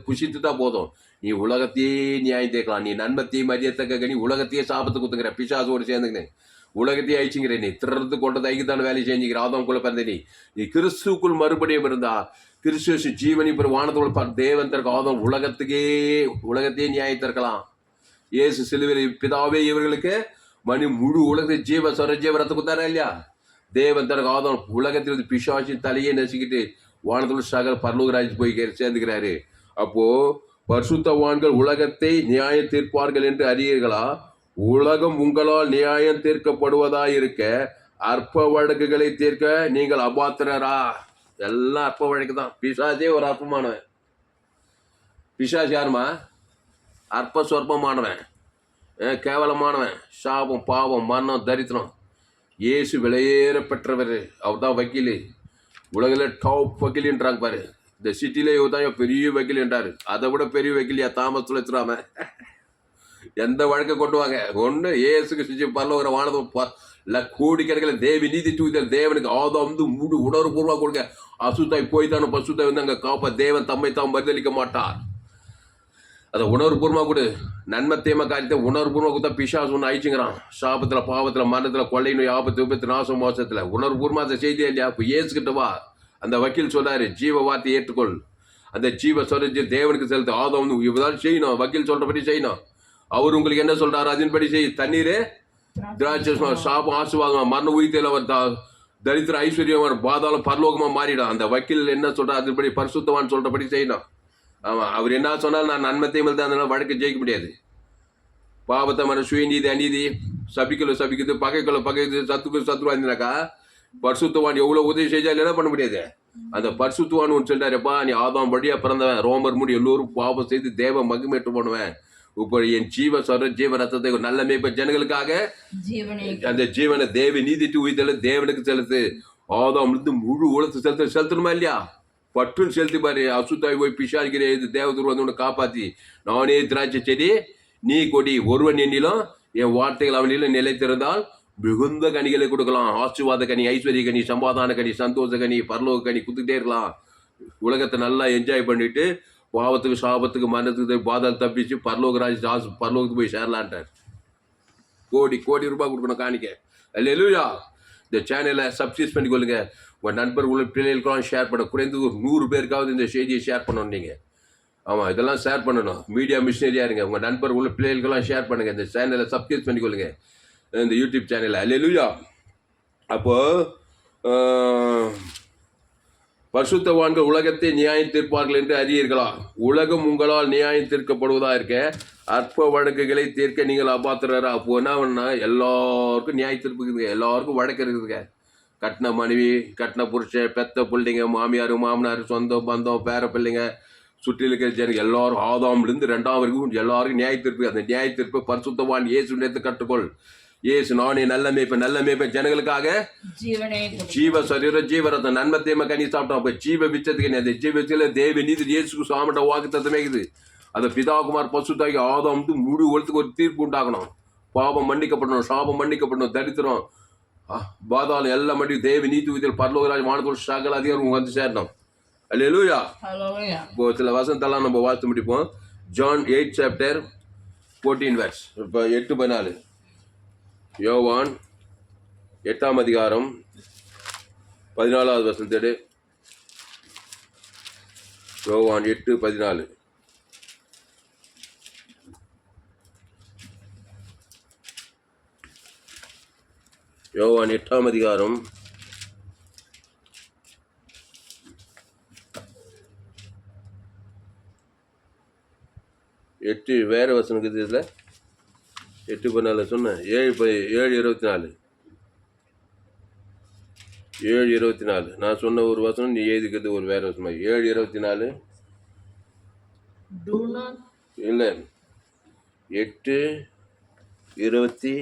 புஷித்து தான் போதும். நீ உலகத்தையே நியாயம் தேக்கலாம். நீ நன்மத்தையே மரியத்தக்க நீ உலகத்தையே சாபத்து குத்துக்கிற பிசாசோடு சேர்ந்துக்கினேன் உலகத்தையே அழிச்சுங்கிற நீ திறந்து கொண்டது ஐக்குத்தான வேலையை செஞ்சுக்கிற ஆதாம் குள்ள பிறந்த நீ கிறிஸ்துக்குள் மறுபடியும் இருந்தா கிறிஸ்து ஜீவனி பெற வானத்தோட தேவன் தனக்கு ஆதம் உலகத்தையே நியாயத்திருக்கலாம். இயேசு சிலுவையில் பிதாவே இவர்களுக்கு முழு உலகத்தை ஜீவரத்தை கொடுத்தாரா இல்லையா? தேவன் தனக்கு ஆதம் உலகத்தில் பிசாசின் தலையே நசிக்கிட்டு வானத்தோட சகல பரலோகராஜ் போய் சேர்ந்துக்கிறாரு. அப்போ பரிசுத்தவான்கள் உலகத்தை நியாயம் தீர்ப்பார்கள் என்று அறியீர்களா? உலகம் உங்களால் நியாயம் தீர்க்கப்படுவதாயிருக்க அற்ப வழக்குகளை தீர்க்க நீங்கள் அபாத்திரரா? எல்லாம் அற்ப வழக்கு தான். பிசாசே ஒரு அற்பமானவன். பிசாசு யாருமா? அற்ப சொற்பமானவன், கேவலமானவன், சாபம், பாவம், மரணம், தரித்திரம். இயேசு விலையேற பெற்றவர். அவர் தான் வக்கீல். உலகில் டாப் வக்கீல்ன்றாங்க பாரு. இந்த சிட்டியிலே இவர் தான் பெரிய வக்கீல் என்றாரு. அதை விட பெரிய வக்கீலியா தாமஸ் துளைத்துறாம. எந்த வழக்கை கொண்டு வாங்க, ஒன்று ஏசுக்கு செஞ்சு பரலோக வானது கோடிக்கணக்கில் தேவி நீதி தூக்கிட்டார். தேவனுக்கு ஆதம் மூடு உணர்வுபூர்வமாக கொடுங்க. அசுத்தாய் போய்த்தானோ பசுத்தாய் வந்து அங்கே காப்பா. தேவன் தம்மை தாம் மறுதளிக்க மாட்டார். அதை உணர்வுபூர்வமாக கொடு. நன்மை தேம காரியத்தை உணர்வுபூர்வமாக கொடுத்தா பிசாசு ஒன்று ஆயிடுச்சுங்கிறான். சாபத்தில், பாவத்தில், மரணத்தில், கொள்ளை நோய், ஆபத்து, விபத்து, நாசம், மோசத்தில் உணர்வுபூர்வமாக அந்த செய்தியா இல்லையா? இப்போ ஏசுக்கிட்ட வா. அந்த வக்கீல் சொன்னாரு, ஜீவ வார்த்தையை ஏற்றுக்கொள். அந்த ஜீவ சொல்ல தேவனுக்கு செலுத்து. ஆதம் இவ்வளவு செய்யணும். வக்கீல் சொல்றபடி செய்யணும். அவர் உங்களுக்கு என்ன சொல்றாரு அதன்படி செய். தண்ணீரே திராட்சை, சாபம், ஆசுவாதம், மரண உயிர்த்தில தரித்திர ஐஸ்வர்யம், பாதாளம், பரலோகமா மாறிடும். அந்த வக்கீல் என்ன சொல்றாரு அதன்படி பரிசுத்தவான் சொல்றபடி செய்யணும். ஆமா, அவர் என்ன சொன்னாலும் நான் நன்மத்தையும் தான், அதனால வழக்கு ஜெயிக்க முடியாது. பாவத்தை மன சுயநீதி, அநீதி, சபிக்குது, பகைக்குது, சத்துருவா இருந்தாக்கா பரிசுத்தவான் எவ்வளவு உதவி செஞ்சாலும் என்ன பண்ண முடியாது. அந்த பரிசுத்தவான் ஒன்று சொல்றாருப்பா, நீ ஆதாம் வழியா பிறந்தவன், ரோமர் முடி எல்லோரும் பாவம் செய்து தேவ மகிமேற்று போடுவேன். இப்போ என் ஜீவ ரத்தத்தை நல்ல மேய்ப்ப ஜனங்களுக்காக அந்த ஜீவனை தேவ நீதிட்டு உயிர்த்தல தேவனுக்கு செலுத்து. ஆதாம் இருந்து முழு உலகத்தை செலுத்தணுமா இல்லையா? பட்டுன்னு செலுத்தி பாரு. அசுத்தாய் போய் பிசாசிக்கிற தேவதூர் வந்து உன்னை காப்பாத்தி. நானே திராட்சை செடி, நீ கொடி, ஒருவன் எண்ணிலும் என் வார்த்தைகள் அவனிலும் நிலைத்திருந்தால் மிகுந்த கனிகளை கொடுக்கலாம். ஆசீர்வாத கனி, ஐஸ்வர்ய கனி, சமாதான கனி, சந்தோஷ கனி, பரலோக கனி கொடுத்துட்டே இருக்கலாம். உலகத்தை நல்லா என்ஜாய் பண்ணிட்டு பாவத்துக்கு, சாபத்துக்கு, மரணத்துக்கு, பாதாள தப்பிச்சு பரலோகத்துக்கு போய் சேரலான்ட்டார். கோடி ரூபாய் கொடுக்கணும் காணிக்க. அல்லேலூயா. இந்த சேனலை சப்ஸ்கிரைப் பண்ணிக்கொள்ளுங்க. உங்கள் நண்பர் உள்ள பிள்ளைகளுக்கெல்லாம் ஷேர் பண்ண. குறைந்தது ஒரு 100 பேருக்காவது இந்த செய்தியை ஷேர் பண்ணணும். நீங்கள் ஆமாம், இதெல்லாம் ஷேர் பண்ணணும். மீடியா மிஷினரியா இருங்க. உங்கள் நண்பர் உள்ள பிள்ளைகளுக்கெல்லாம் ஷேர் பண்ணுங்கள். இந்த சேனலை சப்ஸ்கிரைப் பண்ணிக்கொள்ளுங்க, இந்த யூடியூப் சேனலை. அல்லேலூயா. அப்போது பரிசுத்தவான்கள் உலகத்தை நியாயம் தீர்ப்பார்கள் என்று அறியீர்களா? உலகம் உங்களால் நியாயம் தீர்க்கப்படுவதா இருக்க அற்ப வழக்குகளை தீர்க்க நீங்கள் அபாத்திரரா? அப்போ என்ன எல்லாருக்கும் நியாய தீர்ப்பு இருக்குதுங்க. எல்லாருக்கும் வழக்கு இருக்குதுங்க. கட்டின மனைவி, கட்டின புருஷன், பெத்த பிள்ளைங்க, மாமியார், மாமனார், சொந்தம், பந்தம், பேர பிள்ளைங்க, சுற்றில் இருக்கிற ஜனங்க எல்லாரும் ஆதாம்லேருந்து 2ஆம் வரைக்கும் எல்லாருக்கும் நியாய தீர்ப்பு. அந்த நியாய தீர்ப்பு பரிசுத்தவான் இயேசு நேரத்தை கற்றுக்கொள். இயேசு நானே நல்ல மேய்ப்பன் ஜனங்களுக்காக ஜீவ சரீர ஜீவரத்தை நன்மை தேம கனி சாப்பிட்டோம். அப்போ ஜீவ விச்சத்துக்கு அந்த ஜீவத்தில் தேவ நீதி இயேசுக்கு சாமிட்ட வாக்கு தத்தமேக்குது. அதை பிதாகுமார் பசுத்தாக்கி ஆதாம் முழு உலகத்துக்கு ஒரு தீர்ப்பு உண்டாகணும். பாவம் மன்னிக்கப்படணும், சாபம் மன்னிக்கப்படணும், தரித்திரம், பாதாளம் எல்லாம் மண்டி தேவ நீதி விதியில் பரலோகராஜ் மானத்தோடு சகல அதிகாரம் வந்து சேரணும். அல்லேலூயா. இப்போ சில வசனத்தெல்லாம் நம்ம வாசித்து முடிப்போம். ஜான் 8:14. இப்போ 8:14. யோவான் 8ஆம் அதிகாரம் 14வது வசனத்தோடு. யோவான் 8:14. யோவான் 8ஆம் அதிகாரம் 8 வேற வசனம் இருக்குது. இதில் 8:14 சொன்னேன். 7:24. 7:24 நான் சொன்ன ஒரு வசனம், நீ எழுதிக்கிறது ஒரு வேற வசனம். 7:24 இல்லை, 8:20.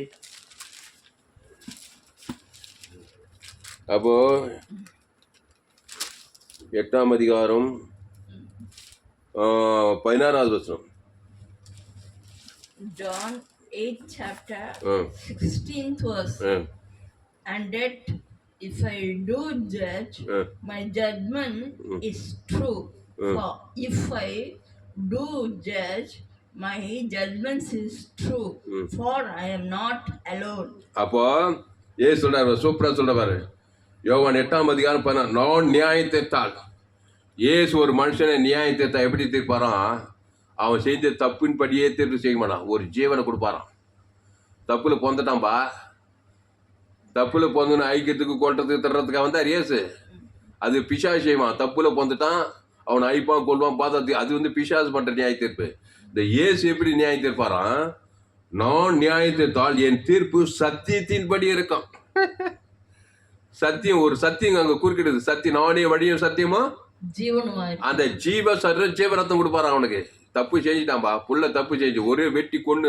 அப்போ 8ஆம் அதிகாரம் 16வது வசனம். John 8 chapter 16th verse. And that if I do judge, my judgment is true. For if I do judge, my judgment is true. For I am not alone. அப்போ ஏன் சொல்றாரு? சூப்பரா சொல்றாரு. யோவான் 8ஆம் அதிகாரம் 16. நான் நியாயம் தீர்த்தால் இயேசு ஒரு மனுஷனை நியாய தீர்த்தா எப்படி தீர்ப்பாராம்? அவன் செஞ்ச தப்பின் படியே தீர்ப்பு செய்ய மாட்டான், ஒரு ஜீவனை கொடுப்பாரான். தப்புல பொந்துட்டான்பா, தப்புல பொந்துன்னு ஐக்கியத்துக்கு கொல்றதுக்கு தர்றதுக்காக வந்தார் இயேசு. அது பிசாசு செய்வான். தப்புல பொந்துட்டான், அவனை அழிப்பான், கொள்வான், பார்த்தா அது பிசாசு பண்ற நியாய தீர்ப்பு. இந்த இயேசு எப்படி நியாய தீர்ப்பாரான்? நான் நியாய தீர்த்தால் என் தீர்ப்பு சத்தியத்தின்படி இருக்கும். சத்தியம், ஒரு சத்தியம் அங்க குறுக்கிடுது. சத்தியம், நானே வழியும் சத்தியமும் அந்த ஜீவ ஜீவரத்தம் கொடுப்பாரு அவனுக்கு. தப்பு செஞ்சுட்டான்பா, புள்ள தப்பு செஞ்சு ஒரு வெட்டி கொண்டு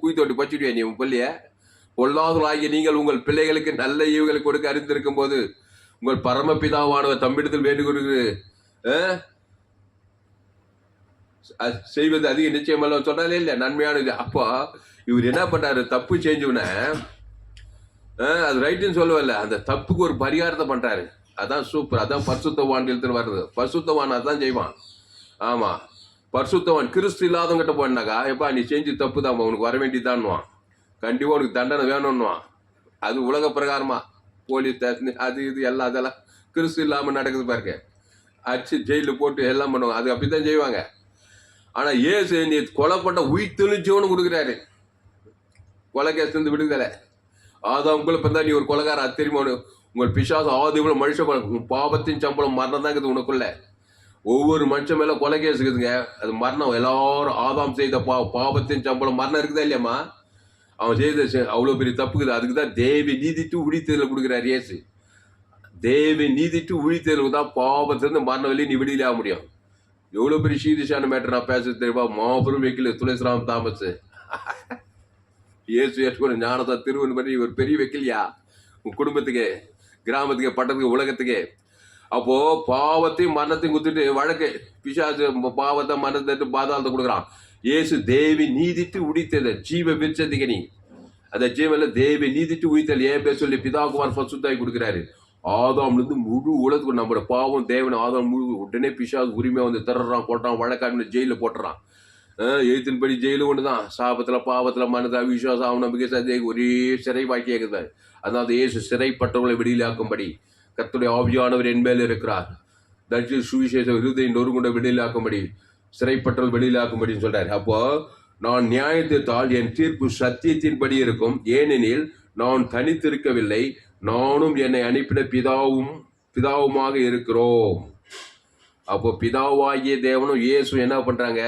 குய் தோட்டி பச்சுடுவே நீ உன் பிள்ளைய. பொல்லாதவர்களாகிய நீங்கள் உங்கள் பிள்ளைகளுக்கு நல்ல ஈவுகளை கொடுக்க அறிந்திருக்கும் போது உங்கள் பரமபிதாவானவர் தம்மிடத்தில் வேண்டுகொண்டு செய்வது அதிக நிச்சயமல்ல சொன்னாலே இல்லை, நன்மையானது. அப்போ இவர் என்ன பண்றாரு? தப்பு செஞ்சவன அது ரைட்டுன்னு சொல்லவில்லை, அந்த தப்புக்கு ஒரு பரிகாரத்தை பண்றாரு. அதான் சூப்பர். அதான் பரிசுத்தவான் எழுத்துன்னு வருது. பரிசுத்தவான் அதான் செய்வான். ஆமா, பரிசுத்தவான் கிறிஸ்து இல்லாதவங்கிட்ட போனாக்கா, எப்பா நீ செஞ்சு தப்பு தான், உனக்கு வர வேண்டியதான்வான். கண்டிப்பா உனக்கு தண்டனை வேணும்னுவான். அது உலக பிரகாரமா போலீஸ் ஸ்டேஷன் அது இது எல்லாம் அதெல்லாம் கிறிஸ்து இல்லாம நடக்குது பாருங்க. அடிச்சு ஜெயிலில் போட்டு எல்லாம் பண்ணுவாங்க. அது அப்படித்தான் செய்வாங்க. ஆனா ஏசு நீ கொலை பண்ண உயிர் தெளிஞ்சவனு கொடுக்குறாரு. கொலை கேஸ் இருந்து விடுதலை. ஆதாமுக்குள்ள பிறந்தா நீ ஒரு கொலைகார, அது தெரியுமா? உங்கள் பிசாசு ஆதிவுல மனுஷன் பாவத்தின் சம்பளம் மரணம் தான் இருக்குது உனக்குள்ள. ஒவ்வொரு மனுஷன் மேல கொலை கேஸ் இருக்குதுங்க, அது மரணம். எல்லாரும் ஆதாம் செய்த பாவத்தின் சம்பளம் மரணம் இருக்குதா இல்லையாம்மா? அவன் செய்த அவ்வளவு பெரிய தப்புக்குது. அதுக்குதான் தேவி நீதிட்டு உழித்தேர்தல் கொடுக்குறாரு இயேசு. தேவி நீதிட்டு உழித்தேர்தலுக்கு தான் பாவத்திலிருந்து மரண வழி நீ விடுதலை ஆக முடியும். எவ்வளவு பெரிய சீரியஸான மேட்டர் நான் பேசுறது தெரியுமா? மாபெரும் வைக்கல துளசிராம் தாமஸ் இயேசு ஏற்கனவே ஞானதா திருவன் பண்ணி ஒரு பெரிய வைக்கலையா உன் குடும்பத்துக்கு, கிராமத்துக்கு, பட்டத்துக்கு, உலகத்துக்கு. அப்போ பாவத்தையும் மரணத்தையும் குத்துட்டு வழக்கு பிசாசு பாவத்தை மரணத்தை பாதாளத்தை கொடுக்குறான். இயேசு தேவி நீதிட்டு உடித்தது ஜீவ விருட்சத்துக்கு நீ அந்த ஜீவன்ல தேவி நீதிட்டு உயித்தல் ஏன் பேர் சொல்லி பிதாகுமார் பசுத்தாய் கொடுக்குறாரு. ஆதாம்ல இருந்து முழு உலகத்துக்கு நம்மளோட பாவம் தேவன் ஆதாம் முழு உடனே பிசாசு உரிமையா வந்து தர்றான், கொட்டான், வழக்காடு ஜெயில போட்டுறான். எழுத்தின்படி ஜெயிலு ஒண்ணுதான். சாபத்துல பாவத்துல மனதா விசுவாசம் அவநம்பிக்கை சந்தேகம் ஒரே சிறை வாக்கி இருக்குது. அதனால இயேசு சிறைப்பட்டவர்களை விடுதலையாக்கும்படி கர்த்தருடைய ஆவியானவர் என் மேல் இருக்கிறார். தட்சி சுவிசேஷ இருதை நொறுங்குண்ட விடுதலையாக்கும்படி சிறைப்பட்டவர்கள் விடுதலையாக்கும்படின்னு சொல்றாரு. அப்போ நான் நியாயத்தால் என் தீர்ப்பு சத்தியத்தின்படி இருக்கும். ஏனெனில் நான் தனித்திருக்கவில்லை, நானும் என்னை அனுப்பின பிதாவுமாக இருக்கிறோம். அப்போ பிதாவாகிய தேவனும் இயேசு என்ன பண்றாங்க?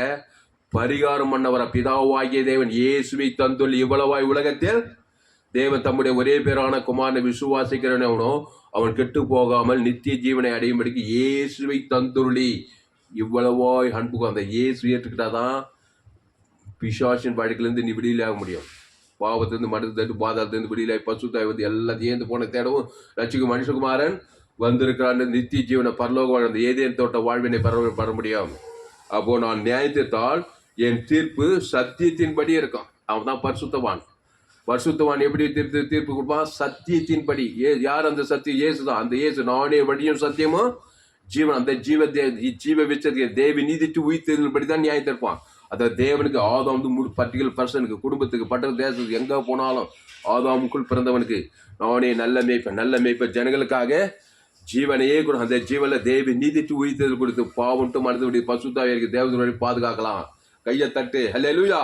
பரிகாரம் பண்ணவர பிதாவாகிய தேவன் இயேசுவை தந்துள்ள இவ்வளவாய் உலகத்தில் தேவன் தம்முடைய ஒரே பேரான குமாரனை விசுவாசிக்கிறவனோ அவன் கெட்டு போகாமல் நித்திய ஜீவனை அடையும்படிக்கு இயேசுவை தந்துள்ளி இவ்வளவாய் அன்புக்கும். அந்த இயேசு ஏற்றுக்கிட்டாதான் பிசாசின் வழக்கிலிருந்து நீ விடுதலையாக முடியும். பாவத்திலிருந்து மனது தட்டு பாதாளத்திலிருந்து விடுதலை பசுத்தாய் வந்து எல்லாத்தையும் ஏந்து போன தேடவும் ரட்சிக்கு மனுஷகுமாரன் வந்திருக்கிறான். நித்திய ஜீவனை பரலோக வாழ்ந்த ஏதேன் தோட்ட வாழ்வினை பெற முடியும். அப்போ நான் நியாயத்தால் என் தீர்ப்பு சத்தியத்தின்படி இருக்கும். அவன் தான் பரிசுத்தவான். பரிசுத்தவான் எப்படி தீர்ப்பு கொடுப்பான்? சத்தியத்தின்படி. யார் அந்த சத்தியம்? இயேசு தான். அந்த இயேசு நானே வழியும் சத்தியமும் ஜீவன். அந்த ஜீவ விச்சத்துக்கு தேவி நீதிட்டு உயிர்த்தெழுதல்படி தான் நியாயம் தீர்ப்பான். அந்த தேவனுக்கு ஆதாம் வந்து பர்டிகுலர் பர்சனுக்கு, குடும்பத்துக்கு, பட்ட தேசத்துக்கு, எங்க போனாலும் ஆதாமுக்குள் பிறந்தவனுக்கு நானே நல்ல மேய்ப்ப ஜனங்களுக்காக ஜீவனையே கூட அந்த ஜீவன்ல தேவி நீதிட்டு உயிர்த்தெழுதல் கொடுத்து பாவம்ட்டு மனது பசுத்தாவிற்கு தேவதோட பாதுகாக்கலாம். கையை தட்டு ஹல்லேலூயா.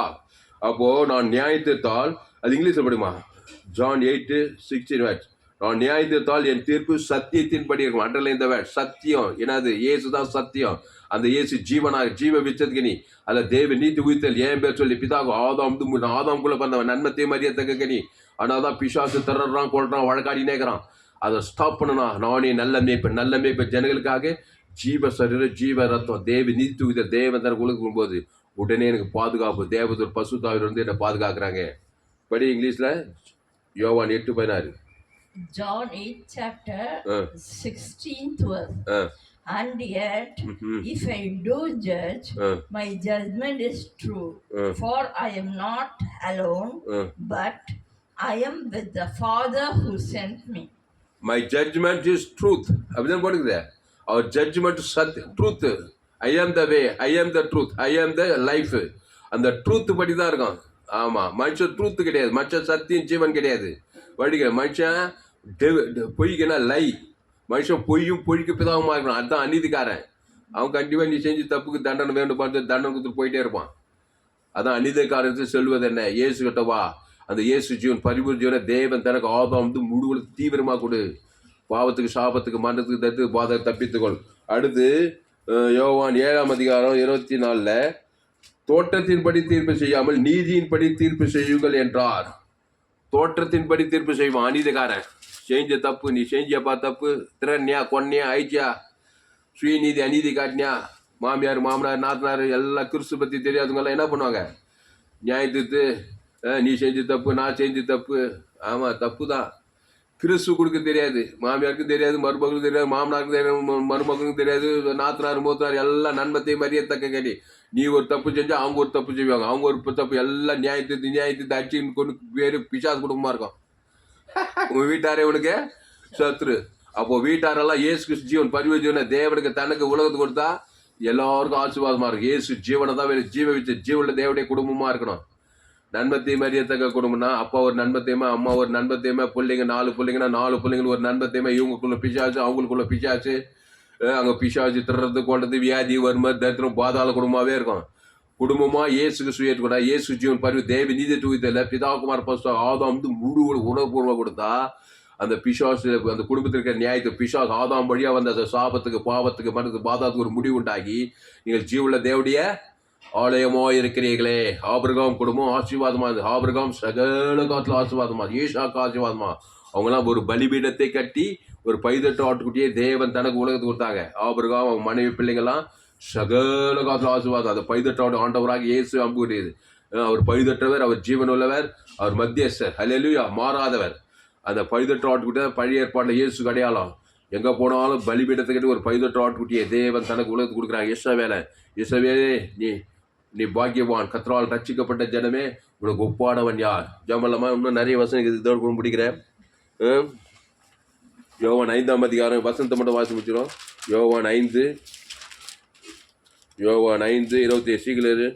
அப்போ நான் நியாயத்தால், அது இங்கிலீஷ்ல படிமா, John 8:16. நான் நியாயத்தால் என் தீர்ப்பு சத்தியத்தின்படி இருக்கும். அண்டர்லைன் இந்த வேர்ட் சத்தியம். என்னது? இயேசு தான் சத்தியம். அந்த இயேசு ஜீவனாக ஜீவ விச்சதுக்கு நீ அல்ல தேவ நீதி உயிர்த்தல் ஏன் பேர் சொல்லி பிதாக ஆதாம்குள்ள பிறந்தவன் நன்மத்தை மரியாதைக்கு நீ. ஆனாதான் பிசாசு தர்றான், கொள்றான், வழக்காடினேக்கிறான். அதை ஸ்டாப் பண்ணனா நானே நல்ல மேய்ப்ப ஜனங்களுக்காக ஜீவ சரீர ஜீவ ரத்தம் தேவி நீதி தூக்கிற தேவன் தர கொடுக்கும் போது உடனே எனக்கு பாதுகாப்பு. தேவதூர் பசுத்தாவில இருந்து என்னை பாதுகாக்கிறாங்க. படி இங்கிலீஷ்ல யோவான் 8:16. John 8 chapter 16th verse. And yet, if I do judge, my judgment is true. For I am not alone, but I am with the Father who sent me. My judgment is truth. அப்படிதான் போட்டுக்குது. Our judgment is truth. I am the way, I am the truth, I am the life. அந்த truth படி தான் இருக்கும். ஆமா, மனுஷன் truth கிடையாது, மனுஷன் சத்தியம் ஜீவன் கிடையாது. வடிக்க மனுஷன் பொய்க்குன்னா லை. மனுஷன் பொய்யும் பொய்க்கு பிதாவுமா இருக்கணும். அதுதான் அநீதிக்காரன். அவன் கண்டிப்பா நீ செஞ்ச தப்புக்கு தண்டனை வேண்டும் பார்த்து தண்டனை கொடுத்து போயிட்டே இருப்பான். அதான் அநீத காரியத்தை சொல்வது என்ன, இயேசு கிட்ட வா, அந்த இயேசு ஜீவன் பரிபூர்ண ஜீவனை தேவன் தனக்கு ஆதாம் வந்து முடிவுல தீவிரமா கொடு, பாவத்துக்கு சாபத்துக்கு மரணத்துக்கு தத்து பாதை தப்பித்துக்கொள். அடுத்து யோவான் 7:24 தோற்றத்தின்படி தீர்ப்பு செய்யாமல் நீதியின்படி தீர்ப்பு செய்யுங்கள் என்றார். தோற்றத்தின்படி தீர்ப்பு செய்வான் அநீதிக்காரன். செஞ்ச தப்பு, நீ செஞ்சப்பா தப்பு, திறன்யா கொன்னியா ஆயிடுச்சியா, சுயநீதி அநீதி காட்டினியா, மாமியார் மாமனார் நாத்தனார் எல்லாம் கிறிஸ்து பற்றி தெரியாதவங்கெல்லாம் என்ன பண்ணுவாங்க, நியாயத்துக்கு நீ செஞ்ச தப்பு நான் செஞ்ச தப்பு. ஆமாம் தப்பு தான். கிறிஸ்து கொடுக்க தெரியாது, மாமியாருக்கும் தெரியாது, மருமகளுக்கும் தெரியாது, மாமனாருக்கும் தெரியாது, மருமகளுக்கும் தெரியாது, நாத்தனார் மூத்தனார் எல்லாம் நன்மத்தையும் மரியத்தக்க கேட்டி நீ ஒரு தப்பு செஞ்சா அவங்க ஒரு தப்பு செய்வாங்க, அவங்க ஒரு தப்பு, எல்லாம் நியாயத்து அடிச்சுன்னு கொண்டு பேரு பிசாசு குடும்பமா இருக்கும். உங்க வீட்டாரே உனக்கு சத்ரு. அப்போ வீட்டாரெல்லாம் இயேசு கிறிஸ்து ஜீவன் பரிவு ஜீவனை தேவனுக்கு தனக்கு உலகத்துக்கு கொடுத்தா எல்லாருக்கும் ஆசீர்வாதமா இருக்கும். இயேசு ஜீவனை தான் வேறு ஜீவ வச்ச ஜீவன தேவனுடைய குடும்பமா இருக்கணும். நண்பத்தையும் மரியத்தக்க குடும்பம்னா அப்பா ஒரு நண்பத்தையுமா, அம்மா ஒரு நண்பத்தையுமா, பிள்ளைங்க 4 பிள்ளைங்கன்னா 4 பிள்ளைங்க ஒரு நண்பத்தையுமா, இவங்களுக்குள்ள பிசாசு அவங்களுக்குள்ள பிசாசு, அங்கே பிசாசு திறது கொண்டது வியாதி வறுமை தரித்திரம் பாதாள குடும்பமாகவே இருக்கும். குடும்பமா இயேசுக்கு சுயேற்கூட இயேசு ஜீவன் பரிவு தேவ நீதி தூவித்தல பிதாகுமார் பஸ்தா ஆதாம் வந்து முழு உணவுபூர்வமாக கொடுத்தா அந்த பிசாசு அந்த குடும்பத்தில் இருக்கிற நியாயத்தை பிசாசு ஆதாம் வழியா வந்த அந்த சாபத்துக்கு பாவத்துக்கு மனத்துக்கு பாதாத்துக்கு ஒரு முடிவு உண்டாகி நீங்கள் ஜீவுள்ள தேவடைய ஆலயமோ இருக்கிறீர்களே. ஆபிரகாம் குடும்பம் ஆசீர்வாதமா இருந்தது. ஆபிரகாம் சகல காலத்துல ஆசீர்வாதமா, ஈசாக்கு ஆசீர்வாதமா. அவங்கெல்லாம் ஒரு பலிபீடத்தை கட்டி ஒரு 18 ஆட்டுக்குட்டியே தேவன் தனக்கு உலகத்துக்கு கொடுத்தாங்க. ஆபிரகாம் அவன் மனைவி பிள்ளைங்கெல்லாம் சகல காலத்துல ஆசீர்வாதம். அந்த 18 ஆண்டவராக இயேசு அம்புகிறது. அவர் 18 அவர் ஜீவன் உள்ளவர், அவர் மத்தியஸ்தர், ஹல்லேலூயா, மாறாதவர். அந்த 18 ஆட்டுக்குட்டி பழைய ஏற்பாடுல இயேசு அடையாளம். எங்க போனாலும் பலிபீடத்துக்கிட்ட ஒரு 18 ஆட்டுக்குட்டியை தேவன் தனக்கு உலகத்துக்கு கொடுக்குறாங்க. இயேசுவே நீ பாக்கியவான், கர்த்தரால் ரட்சிக்கப்பட்ட ஜனமே, உனக்கு ஒப்பானவன் யார்? ஜமலமா இன்னும் நிறைய வசனம் இதோடு முடிக்கிறேன். யோவான் 5:அதிகாரம் வசனத்தை மட்டும் வாசி முடிச்சிடும். யோவான் 5:27 சீக்கிரம்.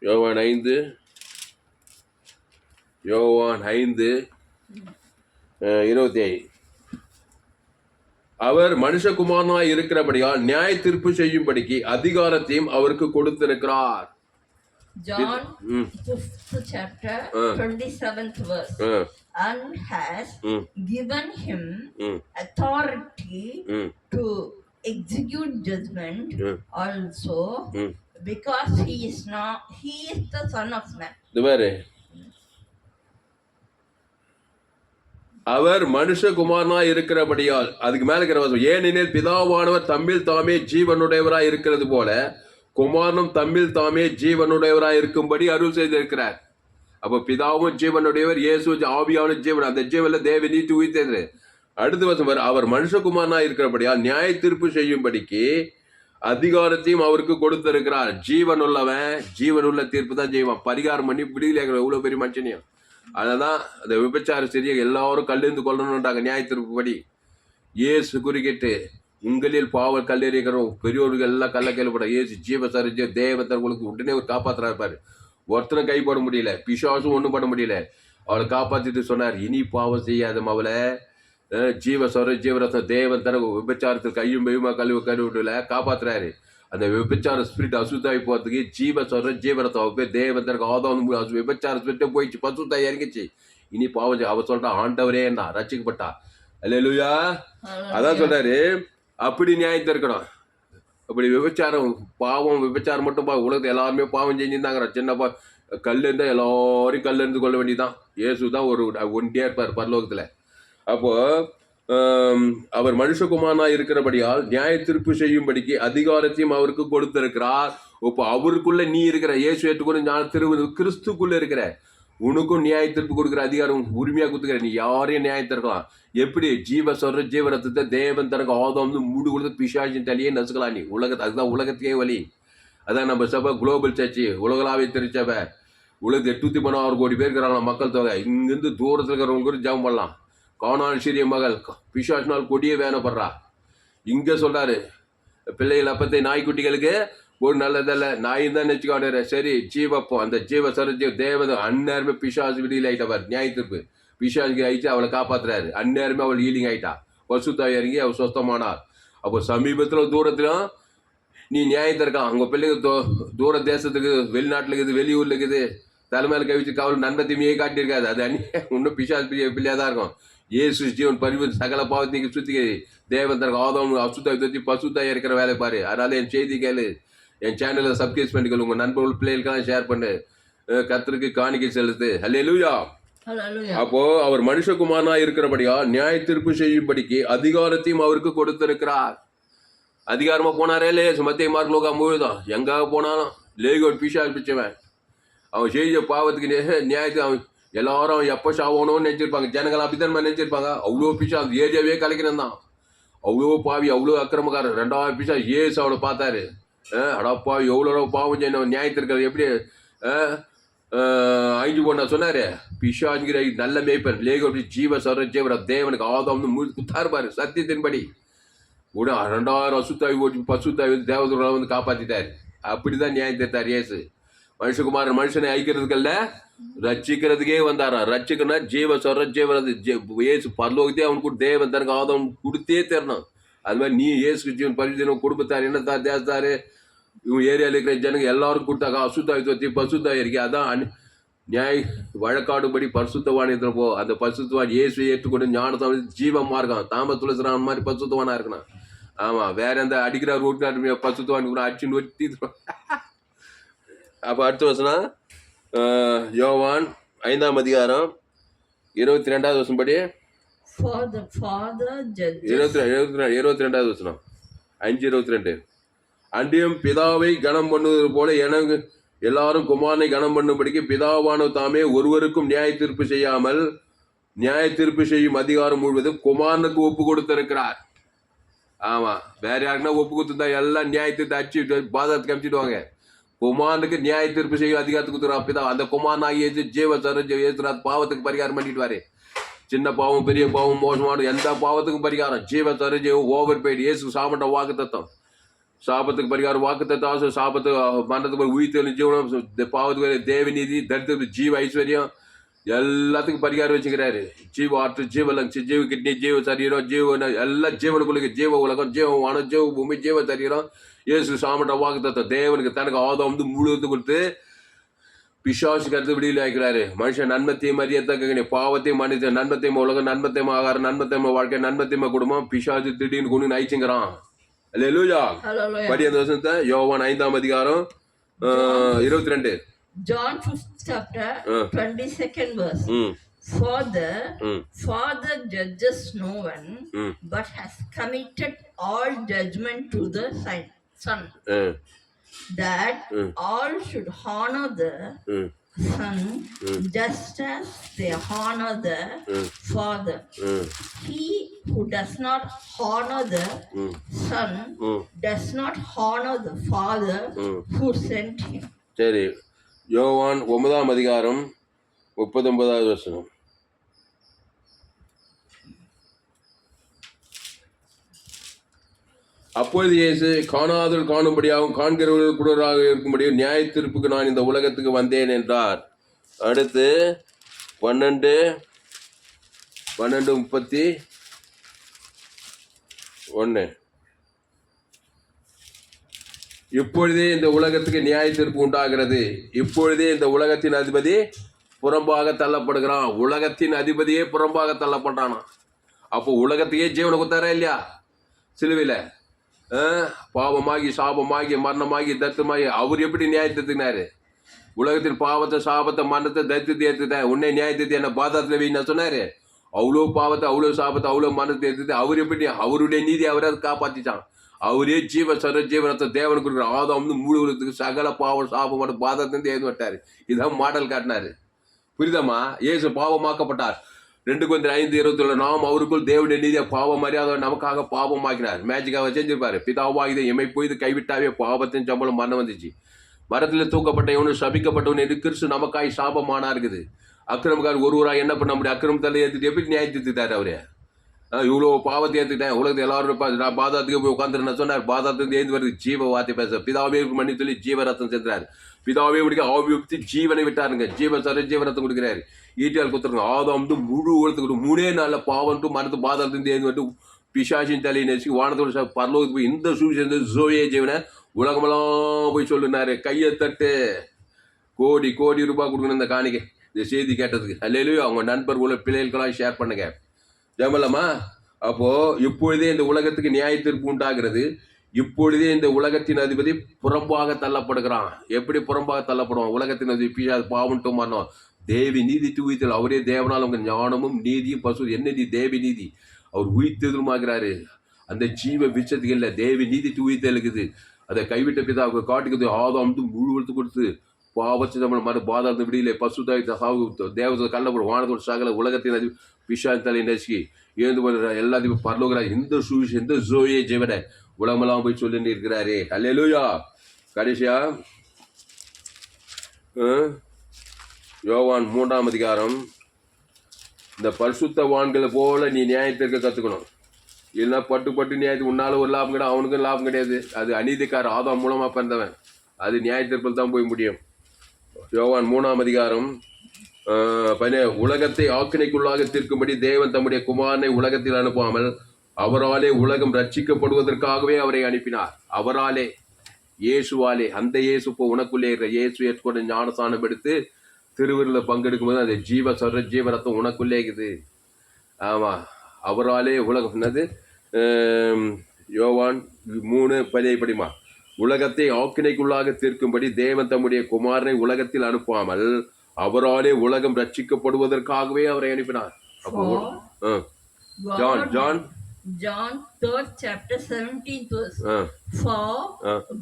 யோவான் 5:27 அவர் மனுஷகுமாரனாய் இருக்கிறபடியால் நியாய தீர்ப்பு செய்யும்படிக்கு அதிகாரத்தையும் அவருக்கு கொடுத்திருக்கிறார். John 5th chapter 27th verse. And has given him authority to execute judgment also, because he is the Son of Man. அவர் மனுஷகுமாரனாய் இருக்கிறபடியால், அதுக்கு மேல இருக்கிற ஏனெனில் பிதாவானவர் தம்மில் தாமே ஜீவனுடையவராய் இருக்கிறது போல குமாரனும் தம்மில் தாமே ஜீவனுடையவராய் இருக்கும்படி அருள் செய்திருக்கிறார். அப்போ பிதாவும் ஜீவனுடையவர், இயேசு ஆவியான ஜீவன், அந்த ஜீவன்ல தேவ நீதி உயிர்த்தது. அடுத்த வருஷம் அவர் மனுஷகுமாரனாய் இருக்கிறபடியால் நியாய தீர்ப்பு செய்யும்படிக்கு அதிகாரத்தையும் அவருக்கு கொடுத்திருக்கிறார். ஜீவன் உள்ளவன் ஜீவன் உள்ள தீர்ப்பு தான் செய்வான். பரிகாரம் பண்ணி விடுதலை இவ்வளவு பெரிய மனுஷனையும். அததான் அந்த விபச்சார சரியா எல்லாரும் கல்லெறிந்து கொள்ளணும்ன்றாங்க நியாய தீர்ப்பு படி. இயேசு குறுக்கிட்டு உங்களில் பாவ கல்லெறிகிறோம் பெரியோர்கள் எல்லாம் கல்ல கேள்விப்பட இயேசு ஜீவசரிஜ தேவத்தர் உங்களுக்கு உடனே ஒரு காப்பாத்துறா இருப்பாரு. ஒருத்தனை கைப்பட முடியல, பிசாசும் ஒண்ணும் பண்ண முடியல. அவளை காப்பாத்திட்டு சொன்னார், இனி பாவம் செய்யாத அவளை ஜீவஸ்வர ஜீவரசம் தேவன் தனக்கு விபச்சாரத்தில் கையும் பெய்யுமா கழுவிடல காப்பாத்துறாரு. அந்த விபச்சார ஸ்பிரிட் அசுத்தாய் போறதுக்கு ஜீவஸ்வர ஜீவரசம் தேவன் தனக்கு ஆதாம் விபச்சார ஸ்பிரிட்டே போயிடுச்சு, பசுத்தாய் இறங்கிச்சு. இனி பாவம் அவ சொல்றா ஆண்டவரே என்ன ரட்சிக்கப்பட்டா. அல்லேலூயா. அதான் சொல்றாரு, அப்படி நியாயத்தை இருக்கணும். அப்படி விபச்சாரம் பாவம் விபச்சாரம் மட்டும் உலகத்தை எல்லாருமே பாவம் செஞ்சுருந்தாங்க. சின்னப்பா கல் இருந்தால் எல்லாரையும் கல் இருந்து கொள்ள வேண்டியதான். இயேசு தான் ஒரு ஒன்றியா இருப்பார் பரலோகத்தில். அப்போ அவர் மனுஷகுமாரனாய் இருக்கிறபடியால் நியாய தீர்ப்பு செய்யும்படிக்கு அதிகாரத்தையும் அவருக்கு கொடுத்திருக்கிறார். இப்போ அவருக்குள்ள நீ இருக்கிற இயேசு ஏற்றுக்கொண்டு ஞான திரு கிறிஸ்துக்குள்ள இருக்கிற உனக்கும் நியாய தீர்ப்பு கொடுக்குற அதிகாரம் உரிமையா கொடுத்துக்கிற. நீ யாரையும் நியாயத்தை இருக்கலாம். எப்படி ஜீவஸ்வர ஜீவரத்தை தேவன் தனக்கு ஆதாம் மூடு கொடுத்து பிசாசின் தலையே நசுக்கலாம். நீ உலகத்தை அதுதான் உலகத்தையே வழி. அதான் நம்ம சபை குளோபல் சர்ச்சு உலகளாவிய திருச்சபை. உலகத்து 816 கோடி பேர் இருக்கிறாங்களா மக்கள் தொகை. இங்கிருந்து தூரத்தில் இருக்கிறவங்க கூட ஜெபம் பண்ணலாம். கானான் சிறிய மகள் பிசாசினால் கொடியே வேணப்படுறா. இங்க சொல்றாரு, பிள்ளைகள் அப்பத்தை நாய்க்குட்டிகளுக்கு ஒரு நல்லதல்ல நாயும் தான் நெச்சுக்காடுற. சரி ஜீவப்போம் அந்த ஜீவ சரஜீவ தேவதை அந்நேரமே பிசாசு விடியில் ஆயிட்டவர். நியாய தீர்ப்பு பிசாசுக்கு ஆயிடுச்சு, அவளை காப்பாத்துறாரு. அந்நேரமே அவள் ஹீலிங் ஆயிட்டா, பசுத்தாய் இறங்கி அவள் சொஸ்தமானார். அப்போ சமீபத்தில் தூரத்திலும் நீ நியாயத்தை இருக்கான். உங்க பிள்ளைங்க தூர தேசத்துக்கு, வெளிநாட்டுல இருக்குது, வெளியூர்ல இருக்குது, தலைமையில கவிச்சு கவலை நன்மை தீமையே காட்டியிருக்காது. அது இன்னும் பிசாசு பிள்ளையா தான் இருக்கும். இயேசு ஜீவன் பரிவு சகல பாவத்தையும் சுத்தி தேவன் தனக்கு ஆதம் அசுத்தாய் பசுத்தாய் இருக்கிற வேலை பாரு. அதனால என் செய்தி கேளு, என் சேனலை சப்ஸ்கிரைப் பண்ணிக்கொள்ளு, உங்க நண்பர்கள் பிள்ளைகளுக்கெல்லாம் ஷேர் பண்ணு, கர்த்தருக்கு காணிக்கை செலுத்து. அல்லேலூயா. Hallelujah. அப்போ அவர் மனுஷகுமாரனா இருக்கிறபடியா நியாய தீர்ப்பு செய்யும்படிக்கு அதிகாரத்தையும் அவருக்கு கொடுத்திருக்கிறார். அதிகாரமா போனாரே லேசு. மத்திய மார்க் லோகா முழுதான் எங்க போனாலும் லேகோட் பிசாசு பிச்சவன். அவன் செய்த பாவத்துக்கு நியாயத்தை அவன் எல்லாரும் அவன் எப்போ சாவணும்னு நினைச்சிருப்பாங்க. ஜனங்கள் அப்படித்தான் நினைச்சிருப்பாங்க. அவ்வளோ பிசாசு ஏரியாவே கலைக்கிறேன் தான். அவ்வளோ பாவி, அவ்வளோ அக்கிரமக்காரன். 2,000 பிசாசு ஏசு அவளை பார்த்தாரு. அடாப்பாவி எவ்வளோ பாவம் செய்யணும் நியாயத்திருக்கிறது எப்படி ஐந்து போன சொன்னாரு. பிசாசுங்கிற நல்ல மேய்ப்பன் லேகோ ஜீவ சர ஜீவர தேவனுக்கு ஆதம் குத்தாருப்பாரு சத்தியத்தின்படி. கூட 2,000 அசுத்தாவி ஓட்டி பசுத்தாவி தேவதூரை வந்து காப்பாத்திட்டாரு. அப்படிதான் நியாயம் தீர்த்தார் இயேசு. மனுஷகுமாரன் மனுஷனை ஐக்கிறதுக்கல்ல, ரட்சிக்கிறதுக்கே வந்தாரா. ரட்சிக்கணும் ஜீவ சொல்ற ஜீவரது இயேசு பரலோகத்தே அவனுக்கு தேவன் தனக்கு ஆதம் கொடுத்தே தரணும். அது மாதிரி நீ இயேசு ஜீவன் பரிசனம் குடும்பத்தார் என்னத்தார் தேசத்தாரு இவங்க ஏரியாவில் இருக்கிற ஜனங்க எல்லாரும் கொடுத்தாக்கா அசுத்தாவி தொத்தி பசுத்தாவி இருக்கே. அதான் நியாய வழக்காடுபடி பரிசுத்தவான் போ. அந்த பரிசுத்தவான் இயேசு ஏற்றுக்கொண்டு ஞானத்தை ஜீவ மார்க்கம் தாம துளசுறான் மாதிரி பரிசுத்தவானா இருக்கணும். ஆமா, வேற எந்த அடிக்கிறார் ஓட்டுனாரு பரிசுத்தவான் கூட அடிச்சுன்னு ஒட்டி. அப்ப அடுத்த வசனம் யோவான் 5ஆம் அதிகாரம் 22வது வசனம் படி. For the Father judges. 22வது வசனம் 5:22. அன்றியும் பிதாவை கனம் பண்ணுவது போல எனக்கு எல்லாரும் குமாரனை கனம் பண்ணும்படிக்கு பிதாவான தாமே ஒருவருக்கும் நியாய தீர்ப்பு செய்யாமல் நியாய தீர்ப்பு செய்யும் அதிகாரம் முழுவதும் குமாரனுக்கு ஒப்பு கொடுத்திருக்கிறார். ஆமா, வேற யாருக்குன்னா ஒப்பு கொடுத்துருந்தா எல்லாம் நியாயத்தை அடிச்சு பாதத்துக்கு அமிச்சிடுவாங்க. குமாரனுக்கு நியாய தீர்ப்பு செய்யும் அதிகாரத்தை கொடுத்துருவான் பிதா. அந்த குமாரனாகி ஜீவ சர பாவத்துக்கு பரிகாரம் பண்ணிட்டுவாரு. சின்ன பாவம் பெரிய பாவம் மோசமான எந்த பாவத்துக்கும் பரிகாரம் ஜீவ சர ஜீவம் ஓவர் போயிடு. இயேசு சாப்பிட்ட வாக்கு தத்தம் சாபத்துக்கு பரிகாரம் வாக்கு தத்தம் சாபத்து மரணத்துக்கு உயிர்த்தெழும் ஜீவனம் பாவத்துக்கு தேவநீதி தரித்திர ஜீவ ஐஸ்வர்யம் எல்லாத்துக்கும் பரிகாரம் வச்சுக்கிறாரு. ஜீவ ஆற்று ஜீவ லங்ஸ் ஜீவ கிட்னி ஜீவ சரீரம் ஜீவ எல்லாம் ஜீவனுக்குள்ள ஜீவ உலகம் ஜீவ வானம் ஜீவ பூமி ஜீவ சரீரம் இயேசு சாப்பிட்ட வாக்கு தத்தம் தேவனுக்கு தனக்கு ஆதம் முழுவதும் கொடுத்து பிசாசு கருத்து விடியில் ஆக்கிறாரு. மனுஷன் நன்மத்தையும் அறியத்தக்க பாவத்தையும் மனித நன்மத்தையும் உலகம் நன்மத்தையும் ஆகாரம் நன்மத்தையும் வாழ்க்கை நன்மத்தையும் குடும்பம் பிசாசு திடீர்னு கொண்டு நயிச்சுங்கிறான். அல்லேலூயா. படி அந்த வசனத்தை யோவான் 5ஆம் அதிகாரம் 22. John 5th chapter 22nd verse. Father judges no one, but has committed all judgment to the Son, that all should honor the Son just as they honor the Father. He who does not honor the Son does not honor the Father who sent him. சரி, யோவான் 9ஆம் அதிகாரம் 39வது வசனம். அப்பொழுது இயேசு காணாதவர்கள் காணும்படியாகவும் காண்கிறவர்கள் கூடராக இருக்கும்படியும் நியாய தீர்ப்புக்கு நான் இந்த உலகத்துக்கு வந்தேன் என்றார். அடுத்து 12:31. இப்பொழுதே இந்த உலகத்துக்கு நியாய தீர்ப்பு உண்டாகிறது. இப்பொழுதே இந்த உலகத்தின் அதிபதி புறம்பாக தள்ளப்படுகிறான். உலகத்தின் அதிபதியே புறம்பாக தள்ளப்பட்டானா. அப்போ உலகத்தையே ஜீவனை கொடுத்தாரா இல்லையா சிலுவையில? பாவமாகி சாபமாகி மரணமாகி தத்துவமாகி அவர் எப்படி நியாயத்தினாரு? உலகத்தின் பாவத்தை சாபத்தை மரணத்தை தத்துவத்தை ஏற்றுட்டேன் உன்னை நியாயத்தை என்ன பாதத்தில் வைன்னு சொன்னாரு. அவ்வளோ பாவத்தை அவ்வளோ சாபத்தை அவ்வளோ மரணத்தை ஏற்றுட்டு அவர் எப்படி அவருடைய நீதி அவரை காப்பாற்றிச்சான். அவரே ஜீவ சர ஜீவனத்தை தேவனுக்கு கொடுக்குற ஆதம் முழு உலகத்துக்கு சகல பாவம் சாபம் மட்டும் பாதத்திலிருந்து ஏது விட்டாரு. இதான் மாடல் காட்டினாரு. புரியுதாமா? இயேசு பாவமாக்கப்பட்டார். 2 Corinthians 5:27 நாம் அவருக்குள் தேவனுடைய நீதியை பாவம் அறியாத நமக்காக பாவமாக்கினார். மேஜிக்காக செஞ்சிருப்பாரு. பிதாவாகித எம்மை போய் கைவிட்டாவே பாவத்தின் சம்பளம் மரணம் வந்துச்சு. மரத்தில் தூக்கப்பட்ட இவனு சபிக்கப்பட்டவன் என்று கிறிஸ்து நமக்காய் சாபமானா இருக்குது. அக்கிரமக்கார் ஒருவராக என்ன பண்ண முடியும்? அக்கிரம தலை ஏற்றுட்டு எப்படி நியாயத்திட்டாரு அவரு? இவ்வளோ பாவத்தை ஏற்றுட்டேன் உலகத்தை எல்லாரும் நான் பாதாத்துக்கு போய் உட்காந்துருந்தேன் சொன்னார். பாதாத்துக்கு ஏந்து வருது ஜீவ வார்த்தை பேச பிதாவே மணி சொல்லி ஜீவரத்தம் செஞ்சார். பிதாவே முடிக்க ஆவியப்தி ஜீவனை விட்டாருங்க. ஜீவ சர ஜீவரத்தம் கொடுக்குறாரு. ஈட்டியால் கொடுத்துருங்க. ஆதம் முழு உலகத்துக்கு 3 நாளில் பாவன்ட்டு மரத்து பாதாத்திலிருந்து ஏந்து வந்துட்டு பிசாசின் தலையை நெசி வானத்தோட பரலோகத்துக்கு போய் இந்த சூழ்ச்சி ஜோயே ஜீவனை உலகமெல்லாம் போய் சொல்லுனாரு, கையை தட்டு, கோடி கோடி ரூபாய் கொடுக்கணும் இந்த காணிக்கை, இந்த செய்தி கேட்டதுக்கு. அல்லேலூயா. அவங்க நண்பர் உள்ள பிள்ளைகளுக்கெல்லாம் ஷேர் பண்ணுங்க. ஜெபலமா. அப்போ இப்பொழுதே இந்த உலகத்துக்கு நியாய தீர்ப்பு உண்டாகிறது. இப்பொழுதே இந்த உலகத்தின் அதிபதி புறம்பாக தள்ளப்படுகிறான். எப்படி புறம்பாக தள்ளப்படுவான்? உலகத்தின் அதிபதி பிசாசு, பாவம் மரணம். தேவி நீதி உயிர்த்தல். அவரே தேவனால் அவங்க ஞானமும் நீதியும் பசு என்ன நீதி? தேவி நீதி. அவர் உயிர்த்தெழுமாகிறாரு. அந்த ஜீவ விச்சத்துக்கு இல்லை, தேவி நீதி உயிர்த்தெழுக்குது. அதை கைவிட்ட பிதாவுக்கு காட்டுக்குது. ஆதாம் முழுவதுத்து கொடுத்து பாவச்சு நம்ம மறு பாதாளத்து விடியிலே பசுதாய் தேவத்தை கள்ளப்படும் வானத்தோட சகல உலகத்தின் அதிபதி பிசாசு தலை நசுக்கி ஏந்து போடுற எல்லாத்தையும் பரலோகிறார். இந்த சுவிசேஷம், இந்த ஜோயே ஜீவன உலகமெல்லாம் போய் சொல்லிட்டு இருக்கிறாரு. அல்லேலூயா. கடைசியா யோவான் 3ஆம் அதிகாரம். இந்த பரிசுத்தவான்களை போல நீ நியாயத்திற்கு கற்றுக்கணும். இல்லைன்னா பட்டு நியாயத்துக்கு உன்னால ஒரு லாபம் கிடையாது, அவனுக்கும் லாபம் கிடையாது. அது அநீதிக்கார ஆதாம் மூலமாக பிறந்தவன். அது நியாயத்திற்குள் தான் போய் முடியும். யோவான் 3ஆம் அதிகாரம் உலகத்தை ஆக்கினைக்குள்ளாக தீர்க்கும்படி தேவன் தம்முடைய குமாரனை உலகத்தில் அனுப்பாமல் அவராலே உலகம் ரட்சிக்கப்படுவதற்காகவே அவரை அனுப்பினார். அவராலே, இயேசுவாலே. அந்த இயேசு இப்போ உனக்குள்ளே இருக்கிற இயேசு ஏற்கொண்ட ஞானஸ்நானம் எடுத்து திருவிருளில் பங்கெடுக்கும் போது அந்த ஜீவரத்தம் உனக்குள்ளே இருக்குது. ஆமா, அவராலே உலகம். என்னது? யோவான் 3 படிமா. உலகத்தை ஆக்கினைக்குள்ளாக தீர்க்கும்படி தேவன் தம்முடைய குமாரனை உலகத்தில் அனுப்பாமல் அவராலே உலகம் ரட்சிக்கப்படுவதற்காகவே அவரை அனுப்பினார். John 3rd chapter 17th verse. For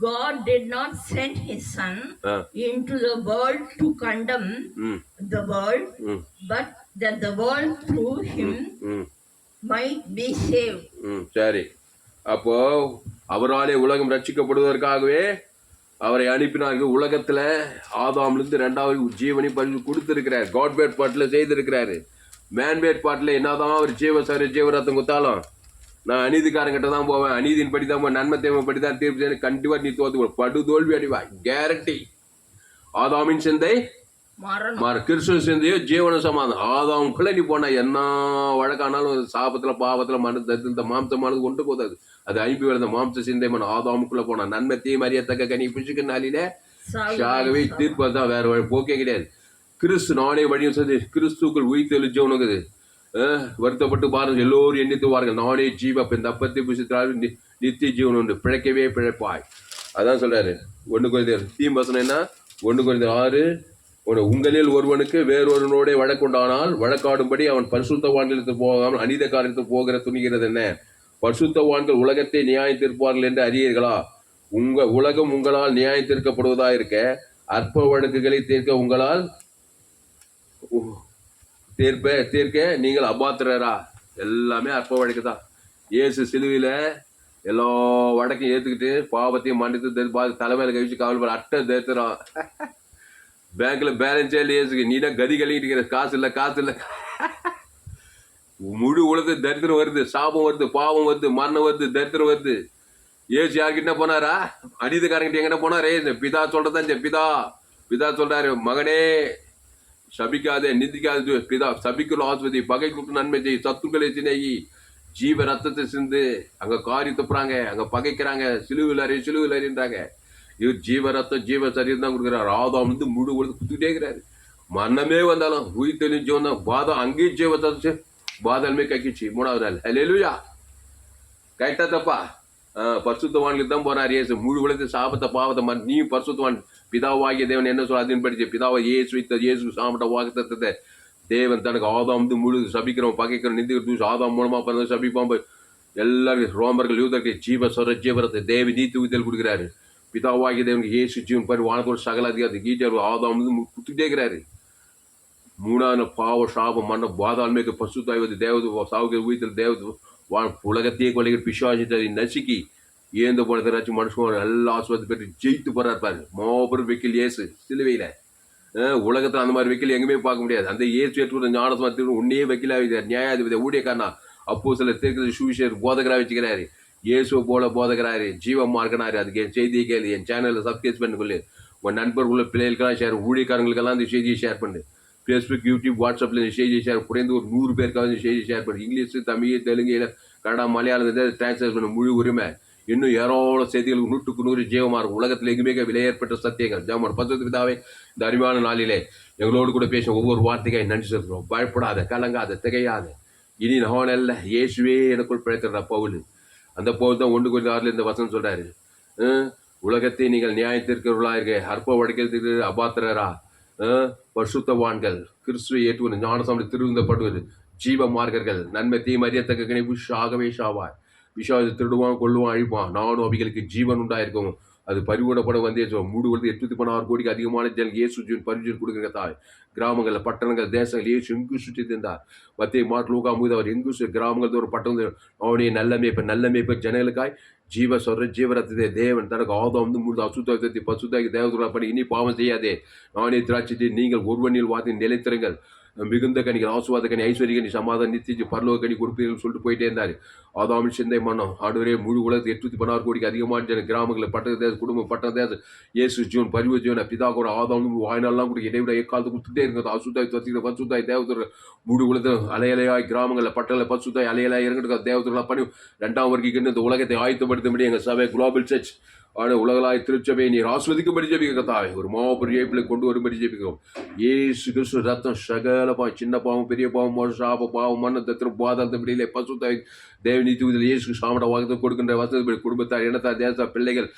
God did not send his son into the world to condemn the world, but that the world through him might be saved. சரி. அப்போ அவராலே உலகம் ரட்சிக்கப்படுவதற்காகவே அவரை அனுப்பினார்கள். உலகத்துல ஆதாம்லேருந்து 2வது ஜீவனை பரிசு கொடுத்திருக்கிறார். காட்பேட் பாட்டில் செய்திருக்கிறாரு. மேன்பேட் பாட்டில் என்னதான் அவர் ஜீவரத்தம் குத்தாலும் நான் அநீதிக்காரங்கிட்ட தான் போவேன், அநீதியின் படி தான் போவேன், நன்மை தேவை படி தான் தீர்ப்பு செய்ய, கண்டிப்பா நீ தோத்து படு தோல்வி அடிவாய், கேரண்டி. ஆதாமின் சிந்தை கிறிஸ்துவ சிந்தையோ ஜீவன சமாதானம். ஆதாமுக்குள்ள நீ போனா என்ன வழக்கானாலும் சாபத்துல பாவத்துல இந்த மாம்சமானது கொண்டு போதாது. அது அனுப்பி வருந்த மாம்ச சிந்தை மன ஆதாமுக்குள்ள போனா நன்மை தீமை அறியத்தக்க கனி பிடிச்சுக்க நாளில சாகவே தீர்ப்பு தான், வேற வழி போக்கே கிடையாது. கிறிஸ்து நானே வழியும் சொல்லி கிறிஸ்துக்குள் உயிர்த்தெழுச்சவனுக்குது. வருத்தப்பட்டு பாருங்க, எல்லோரும் எண்ணித்துவார்கள் நானே ஜீவ இந்த அப்பத்தை புசித்தால் நித்திய ஜீவன் உண்டு, பிழைக்கவே பிழைப்பாய். அதான் சொல்றாரு 1 கொரிந்தியர் தீம்பசனம் என்ன 1 கொரிந்தியர் 6. உங்களில் ஒருவனுக்கு வேறொருவனோட வழக்குண்டானால் வழக்காடும்படி அவன் பரிசுத்தவான்களுக்கு போகாமல் அநீதக்காரத்துக்கு போகிற துணிகிறது என்ன? பரிசுத்தவான்கள் உலகத்தை நியாயத்திருப்பார்கள் என்று அறியீர்களா? உலகம் உங்களால் நியாயத்திற்கப்படுவதா இருக்க அற்ப வழக்குகளை தீர்க்க உங்களால் தீர்க்க நீங்கள் அபாத்திரரா? எல்லாமே அற்ப வழக்கு தான். இயேசு சிலுவையில எல்லா வழக்கையும் ஏத்துக்கிட்டு பாவத்தையும் மன்னித்து தலைமையில கழிச்சு கவலைப்பட அட்டை தேத்துறான். பேங்க்ல பேலன்ஸே இல்லை இயேசுக்கு. நீனா கதி கழிக்கிட்டு காசு இல்லை. முழு உலகத்து தரித்திரம் வருது, சாபம் வருது, பாவம் வருது, மரணம் வருது, தரித்திரம் வருது. ஏசு யார்கிட்ட போனாரா? அநீதிக்காரங்கிட்ட எங்கிட்ட போனாரே? பிதா சொல்றதான் பிதா சொல்றாரு, மகனே சபிக்காதே, நிந்திக்காது, பிதா சபிக்குள்ள ஆஸ்வதி, பகை கூட்டு நன்மை செய், சத்துக்களை சிநேகி, ஜீவ ரத்தத்தை சிந்து. அங்க காரி துப்புறாங்க, அங்க பகைக்கிறாங்க, சிலுவில் அறின்றாங்க. இவர் ஜீவ ரத்தம் ஜீவ சரீரம் தான் கொடுக்குறாரு. ஆதாம் வந்து முழு உலகத்தை குத்துக்கிட்டே இருக்கிறாரு. மரணமே வந்தாலும் உயிர் தெளிஞ்சோன்னா பாதம் அங்கேயும் ஜீவத்தை பாதாளுமே கக்கிச்சு 3வது நாள். அல்லேலூயா. கரெக்டா தப்பா? பரிசுத்தவான்களுக்கு தான் போறாரு இயேசு. முழு உலகத்தை சாபத்தை பாவத்தை நீ பரிசுத்தவான் பிதாவாகிய தேவன் என்ன சொல்ல அதன் படிச்சு பிதாவை இயேசு சாப்பிட்ட வாக்குத்தத்தத்தை தேவன் தனக்கு ஆதாம் வந்து முழு சபிக்கிறோம், பகைக்கிறோம், நிந்திக்கிறோம், ஆதாம் மூலமா பிறந்த சபிப்பான். எல்லாரும் ரோமர்கள் யூதர்கள் ஜீவரத்தை தேவி நீதி உயிர்த்தல் கொடுக்குறாரு. பிதாவாகிய தேவனுக்கு இயேசு ஜீவன் பாரு வானத்தோட சகல அதிகாரத்துக்கு ஈட்டர் ஆதாம் வந்து குத்துட்டே இருக்கிறாரு. 3வது பாவ சாபம் மன்ன பாதாளுமே பசுத்தாய்வது தேவது சாவுக்கு உயிர்த்தல் தேவது உலகத்தையே கொலைகள் பிசாசித்தை நசுக்கி ஏந்த போனதாச்சு மனுஷன் எல்லா ஆஸ்வாதத்தை பெற்று ஜெயித்து போறாரு. மாபெரும் வெக்கில் இயேசு சிலுவையில. உலகத்துல அந்த மாதிரி வெக்கில் எங்குமே பார்க்க முடியாது. அந்த இயேசு ஏற்று ஞானஸ்மாரத்தில் உன்னையே வெக்கிலாக நியாயாதிபதி ஊழியக்காரனா அப்போ சில தேர்தல் சுவிசேஷர் போதகரா வச்சுக்கிறாரு. இயேசுவை போல போதகராரு, ஜீவமா இருக்கனாரு. அதுக்கு என் செய்தியை கேளு, என் சேனலை சப்ஸ்கிரைப் பண்ணிக்கொள்ளு, உன் நண்பர்களுள்ள பிள்ளைகளுக்கெல்லாம் ஷேர், ஊழியக்காரங்களுக்கெல்லாம் இந்த செய்தியை ஷேர் பண்ணு. ஃபேஸ்புக், யூடியூப், வாட்ஸ்அப்பில் இந்த செய்தியை ஷேர், குறைந்து ஒரு 100 பேருக்காக இந்த செய்தியை ஷேர் பண்ணு. இங்கிலீஷ், தமிழ், தெலுங்கு, கன்னடா, மலையாளம் டிரான்ஸ்லேட் பண்ண முழு உரிமை. இன்னும் ஏராளம் செய்திகள் 100க்கு 100 ஜீவமா இருக்கும். உலகத்தில் எங்குமே விலையேற்பட்ட சத்தியங்கள். ஜெபம் பரிசுத்த பிதாவே, இந்த அருமையான நாளிலே எங்களோடு கூட பேசும் ஒவ்வொரு வார்த்தைக்காய் நன்றி செலுத்துறோம். பயப்படாத, கலங்காத, திகையாத. இனி நான் அல்ல, இயேசுவே எனக்குள் பிழைத்திருந்த பவுல். அந்த பவுல் தான் 1 இந்த வசனம் சொல்றாரு. உலகத்தை நீங்கள் நியாயத்திற்கிறவர்களாக அற்ப வழக்கத்திற்கு அபாத்திரரா, பரிசுத்தவான்கள், கிறிஸ்துவை ஏற்றுவது, ஞானசாமி திருந்தப்படுவது, ஜீவ மார்க்கர்கள், நன்மை தீமை அறியத்தக்க கணிப்பு ஷாகவே ஷாவாய். விஷாவை திருடுவான், கொள்ளுவான், அழிப்பான். நானும் அவைகளுக்கு ஜீவன் உண்டாயிருக்கும். அது பரிவுடப்பட வந்தே மூடு வந்து 816 கோடிக்கு அதிகமான ஜனங்கள் இயேசு ஜீவன் பரிவு கொடுக்குற தாய். கிராமங்கள், பட்டணங்கள், தேசங்கள் இயேசு எங்கு சுற்றி தந்தார். மத்திய மாட்டு லூக்கா மூது அவர் எங்கு கிராமங்கள் ஒரு பட்டணம் அவனுடைய நல்ல மேய்ப்ப ஜனங்களுக்காய் ஜீவ சொல்ற ஜீவரத்தை தேவன் தனக்கு ஆதம் வந்து முழு அசுத்தத்தை பசுத்தாக்கி தேவதுலா பண்ணி இனி பாவம் செய்யாதே. நானே திராட்சை நீங்கள் ஒருவனில் வார்த்தை நிலைத்திருங்கள். மிகுந்த கனிகள், ஆசுவாத கனி, ஐஸ்வர்ய கனி, சமாதான நித்திய பரலோக கனி கொடுப்பீர்கள் சொல்லிட்டு போயிட்டே இருந்தார். ஆதாமின் சிந்தை மன்னம் ஆண்டவரே முழு உலகத்து 816 கோடிக்கு அதிகமான ஜன கிராமங்கள், பட்டண தேச குடும்பம், பட்டண தேச இயேசு ஜீவன் பரிவு ஜீவன பிதா கூட ஆதாம் வாய்நாள்லாம் கூட இடைவிட எக்காலத்து கொடுத்துட்டே இருக்கிறது. அசுத்தாய் தத்திக்கிற பசுத்தாய் தேவத்தர் முழு உலகத்தில் அலையலையாய் கிராமங்களில் பட்டண பசுத்தாய் அலையலாய் இறங்கிட்டு தேவத்தர்லாம் பண்ணி 2ஆம் வர்க்கீக்கு இந்த உலகத்தை ஆயத்தப்படுத்தும்படி எங்கள் சபை குளோபல் சர்ச் ஆனால் உலகளாய் திருச்சபை நீர் ஆஸ்வதிக்கும்படி ஜெபிக்க கத்தாவே. ஒரு மாபெரிய ஜெயிப்பில் கொண்டு வரும்படி ஜெபிக்கிறோம். ஏசு கிறிஸ்து ரத்தம் சகல பாவம், சின்ன பாவம், பெரிய பாவம், சாப பாவம், மண்ண தத்திரம் பாதாளத்தை பிடியிலே பசுத்தாய் தேவநீதி இயேசு சாமட வாகத்தை கொடுக்கின்ற வசதி குடும்பத்தார், இனத்தார், தேசத்தார், பிள்ளைகள்,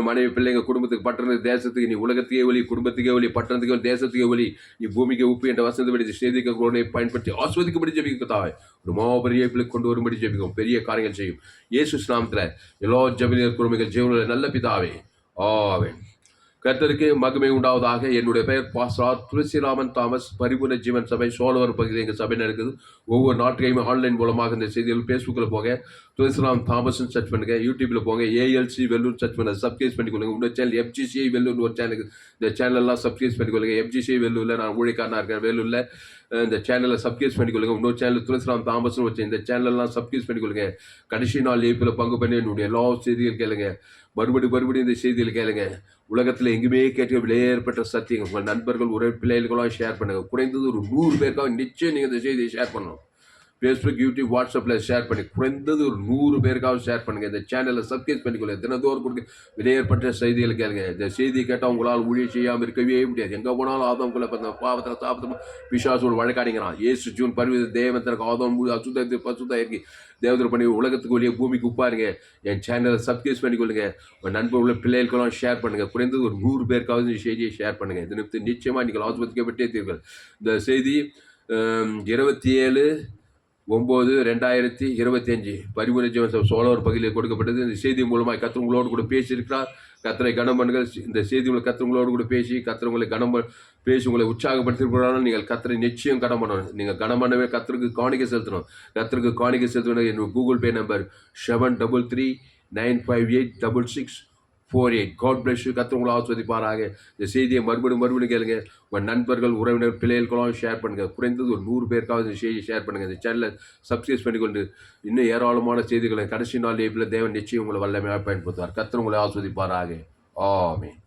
மனைவி, பிள்ளைங்க, குடும்பத்துக்கு, பட்டணத்துக்கு, தேசத்துக்கு, நீ உலகத்துக்கே ஒளி, குடும்பத்துக்கே ஒளி, பட்டணத்துக்கே ஒளி, தேசத்துக்கே ஒளி, நீ பூமிக்கு உப்பு என்ற வசதி செய்திகளை பயன்படுத்தி ஆஸ்வதிக்கும்படி ஜெபிக்க கத்தாவே. ஒரு மாபெரிய ஜெயிப்பில் கொண்டு வரும்படி ஜெபிக்கும். பெரிய காரியங்கள் செய்யும் இயேசு நாமத்தில் எல்லா ஜெபனியர் குடும்பங்கள் ஜீவனில் நல்ல பிதாவே, ஆமென். கர்த்தருக்கு மகிமை உண்டாவதாக. என்னுடைய பெயர் பாஸ்டர் துளசிராமன் தாமஸ். பரிபூர்ண ஜீவன் சபை சோழவர் பகுதியில் எங்கள் சபை நடக்குது. ஒவ்வொரு நாட்டையும் ஆன்லைன் மூலமாக இந்த செய்திகள் ஃபேஸ்புக்கில் போங்க, துளசிராம் தாமஸ்ன்னு சர்ச் பண்ணுங்க. யூடியூப்பில் போங்க, ஏஎல்சி வெல்லூர் சர்ச் பண்ண சப்ஸ்கிரைப் பண்ணிக்கொள்ளுங்க. இன்னொரு சேனல் எஃப்ஜிசிஐ வெல்லூர்னு ஒரு சேனலுக்கு, இந்த சேனல்லாம் சப்ஸ்கிரைப் பண்ணிக்கொள்ளுங்க. எஃப்ஜிசிஐ வெல்லூரில் நான் ஊழியக்காரனாக இருக்கேன். வேலூரில் இந்த சேனலை சப்ஸ்கிரைப் பண்ணிக்கொள்ளுங்க. இன்னொரு சேனல் துளசிராம் தாமஸ்னு வச்சு இந்த சேனல்லாம் சப்ஸ்கிரைப் பண்ணிக்கொள்ளுங்க. கடைசி நாள் ஏப்பில் பங்கு பண்ணி என்னுடைய எல்லா செய்திகள் கேளுங்க. மறுபடியும் இந்த செய்திகள் கேளுங்க. உலகத்தில் எங்குமே கேட்க விலையேற்பட்ட சத்தியங்கள் உங்கள் நண்பர்கள், உறவு, பிள்ளைகளுக்கெல்லாம் ஷேர் பண்ணுங்கள். குறைந்தது ஒரு 100 பேருக்காக நிச்சயம் நீங்கள் இந்த செய்தியை ஷேர் பண்ணணும். ஃபேஸ்புக், யூடியூப், வாட்ஸ்அப்பில் ஷேர் பண்ணி குறைந்தது ஒரு 100 பேருக்காக ஷேர் பண்ணுங்கள். இந்த சேனலை சப்ஸ்கிரைப் பண்ணிக்கொள்ளுங்க. தினந்தோறும் கொடுக்க விலையேற்பட்ட செய்திகள் கேளுங்க. இந்த செய்தி கேட்டால் உங்களால் ஊழியம் செய்யாமல் இருக்கவே முடியாது. எங்கே போனாலும் ஆதவங்களை பார்த்த பாவத்தில் சாப்பிட்டு பிசாசோடு வழக்காடிங்கிறான். ஏசு ஜூன் பருவ தேவத்திற்கு ஆதம் அசுத்த பசுத்தா இருக்கு தேவதர் பண்ணி உலகத்துக்கு வெளியே பூமிக்கு உப்பாருங்க. என் சேனலை சப்ஸ்கிரைப் பண்ணிக்கொள்ளுங்க. உங்கள் நண்பர் உள்ள பிள்ளைகளுக்கெல்லாம் ஷேர் பண்ணுங்கள். குறைந்தது ஒரு 100 பேருக்காவது இந்த செய்தியை ஷேர் பண்ணுங்கள். இது நிச்சயமாக நீங்கள் ஆஸ்வதிக்கப்பட்டே தீர்கள். இந்த செய்தி 27/9/2025 பரிபூர்ண ஜீவன் சோழவர் பகுதியில் கொடுக்கப்பட்டது. இந்த செய்தி மூலமாக கர்த்தர் உங்களோடு கூட பேசியிருக்கிறார். கர்த்தரை கனம் பண்ணுங்கள். இந்த செய்தி உங்களை கர்த்தர் உங்களோடு கூட பேசி கர்த்தர் உங்களை பேசி உங்களை உற்சாகப்படுத்திருக்கிறார்கள். நீங்கள் கர்த்தரை நிச்சயம் கனம் பண்ணணும். நீங்கள் கனம் பண்ணவே கர்த்தருக்கு காணிக்கை செலுத்தணும். கர்த்தருக்கு காணிக்கை செலுத்தணும். என்னோட Google Pay number 73395668. God bless you. கர்த்தர் உங்களை ஆஸ்வதிப்பாராக. இந்த செய்தியை மறுபடியும் கேளுங்க. உங்கள் நண்பர்கள், உறவினர், பிள்ளைகளுக்கெல்லாம் ஷேர் பண்ணுங்கள். குறைந்தது ஒரு 100 பேருக்காவது இந்த செய்தியை ஷேர் பண்ணுங்கள். இந்த சேனலை சப்ஸ்கிரைப் பண்ணிக்கொண்டு இன்னும் ஏராளமான செய்திகளை கடைசி நாள் ஏப்பில் தேவன் நிச்சயம் உங்களை வல்லமையாக பயன்படுத்துவார். கர்த்தர் உங்களை ஆஸ்வதிப்பாராக. ஆமென்.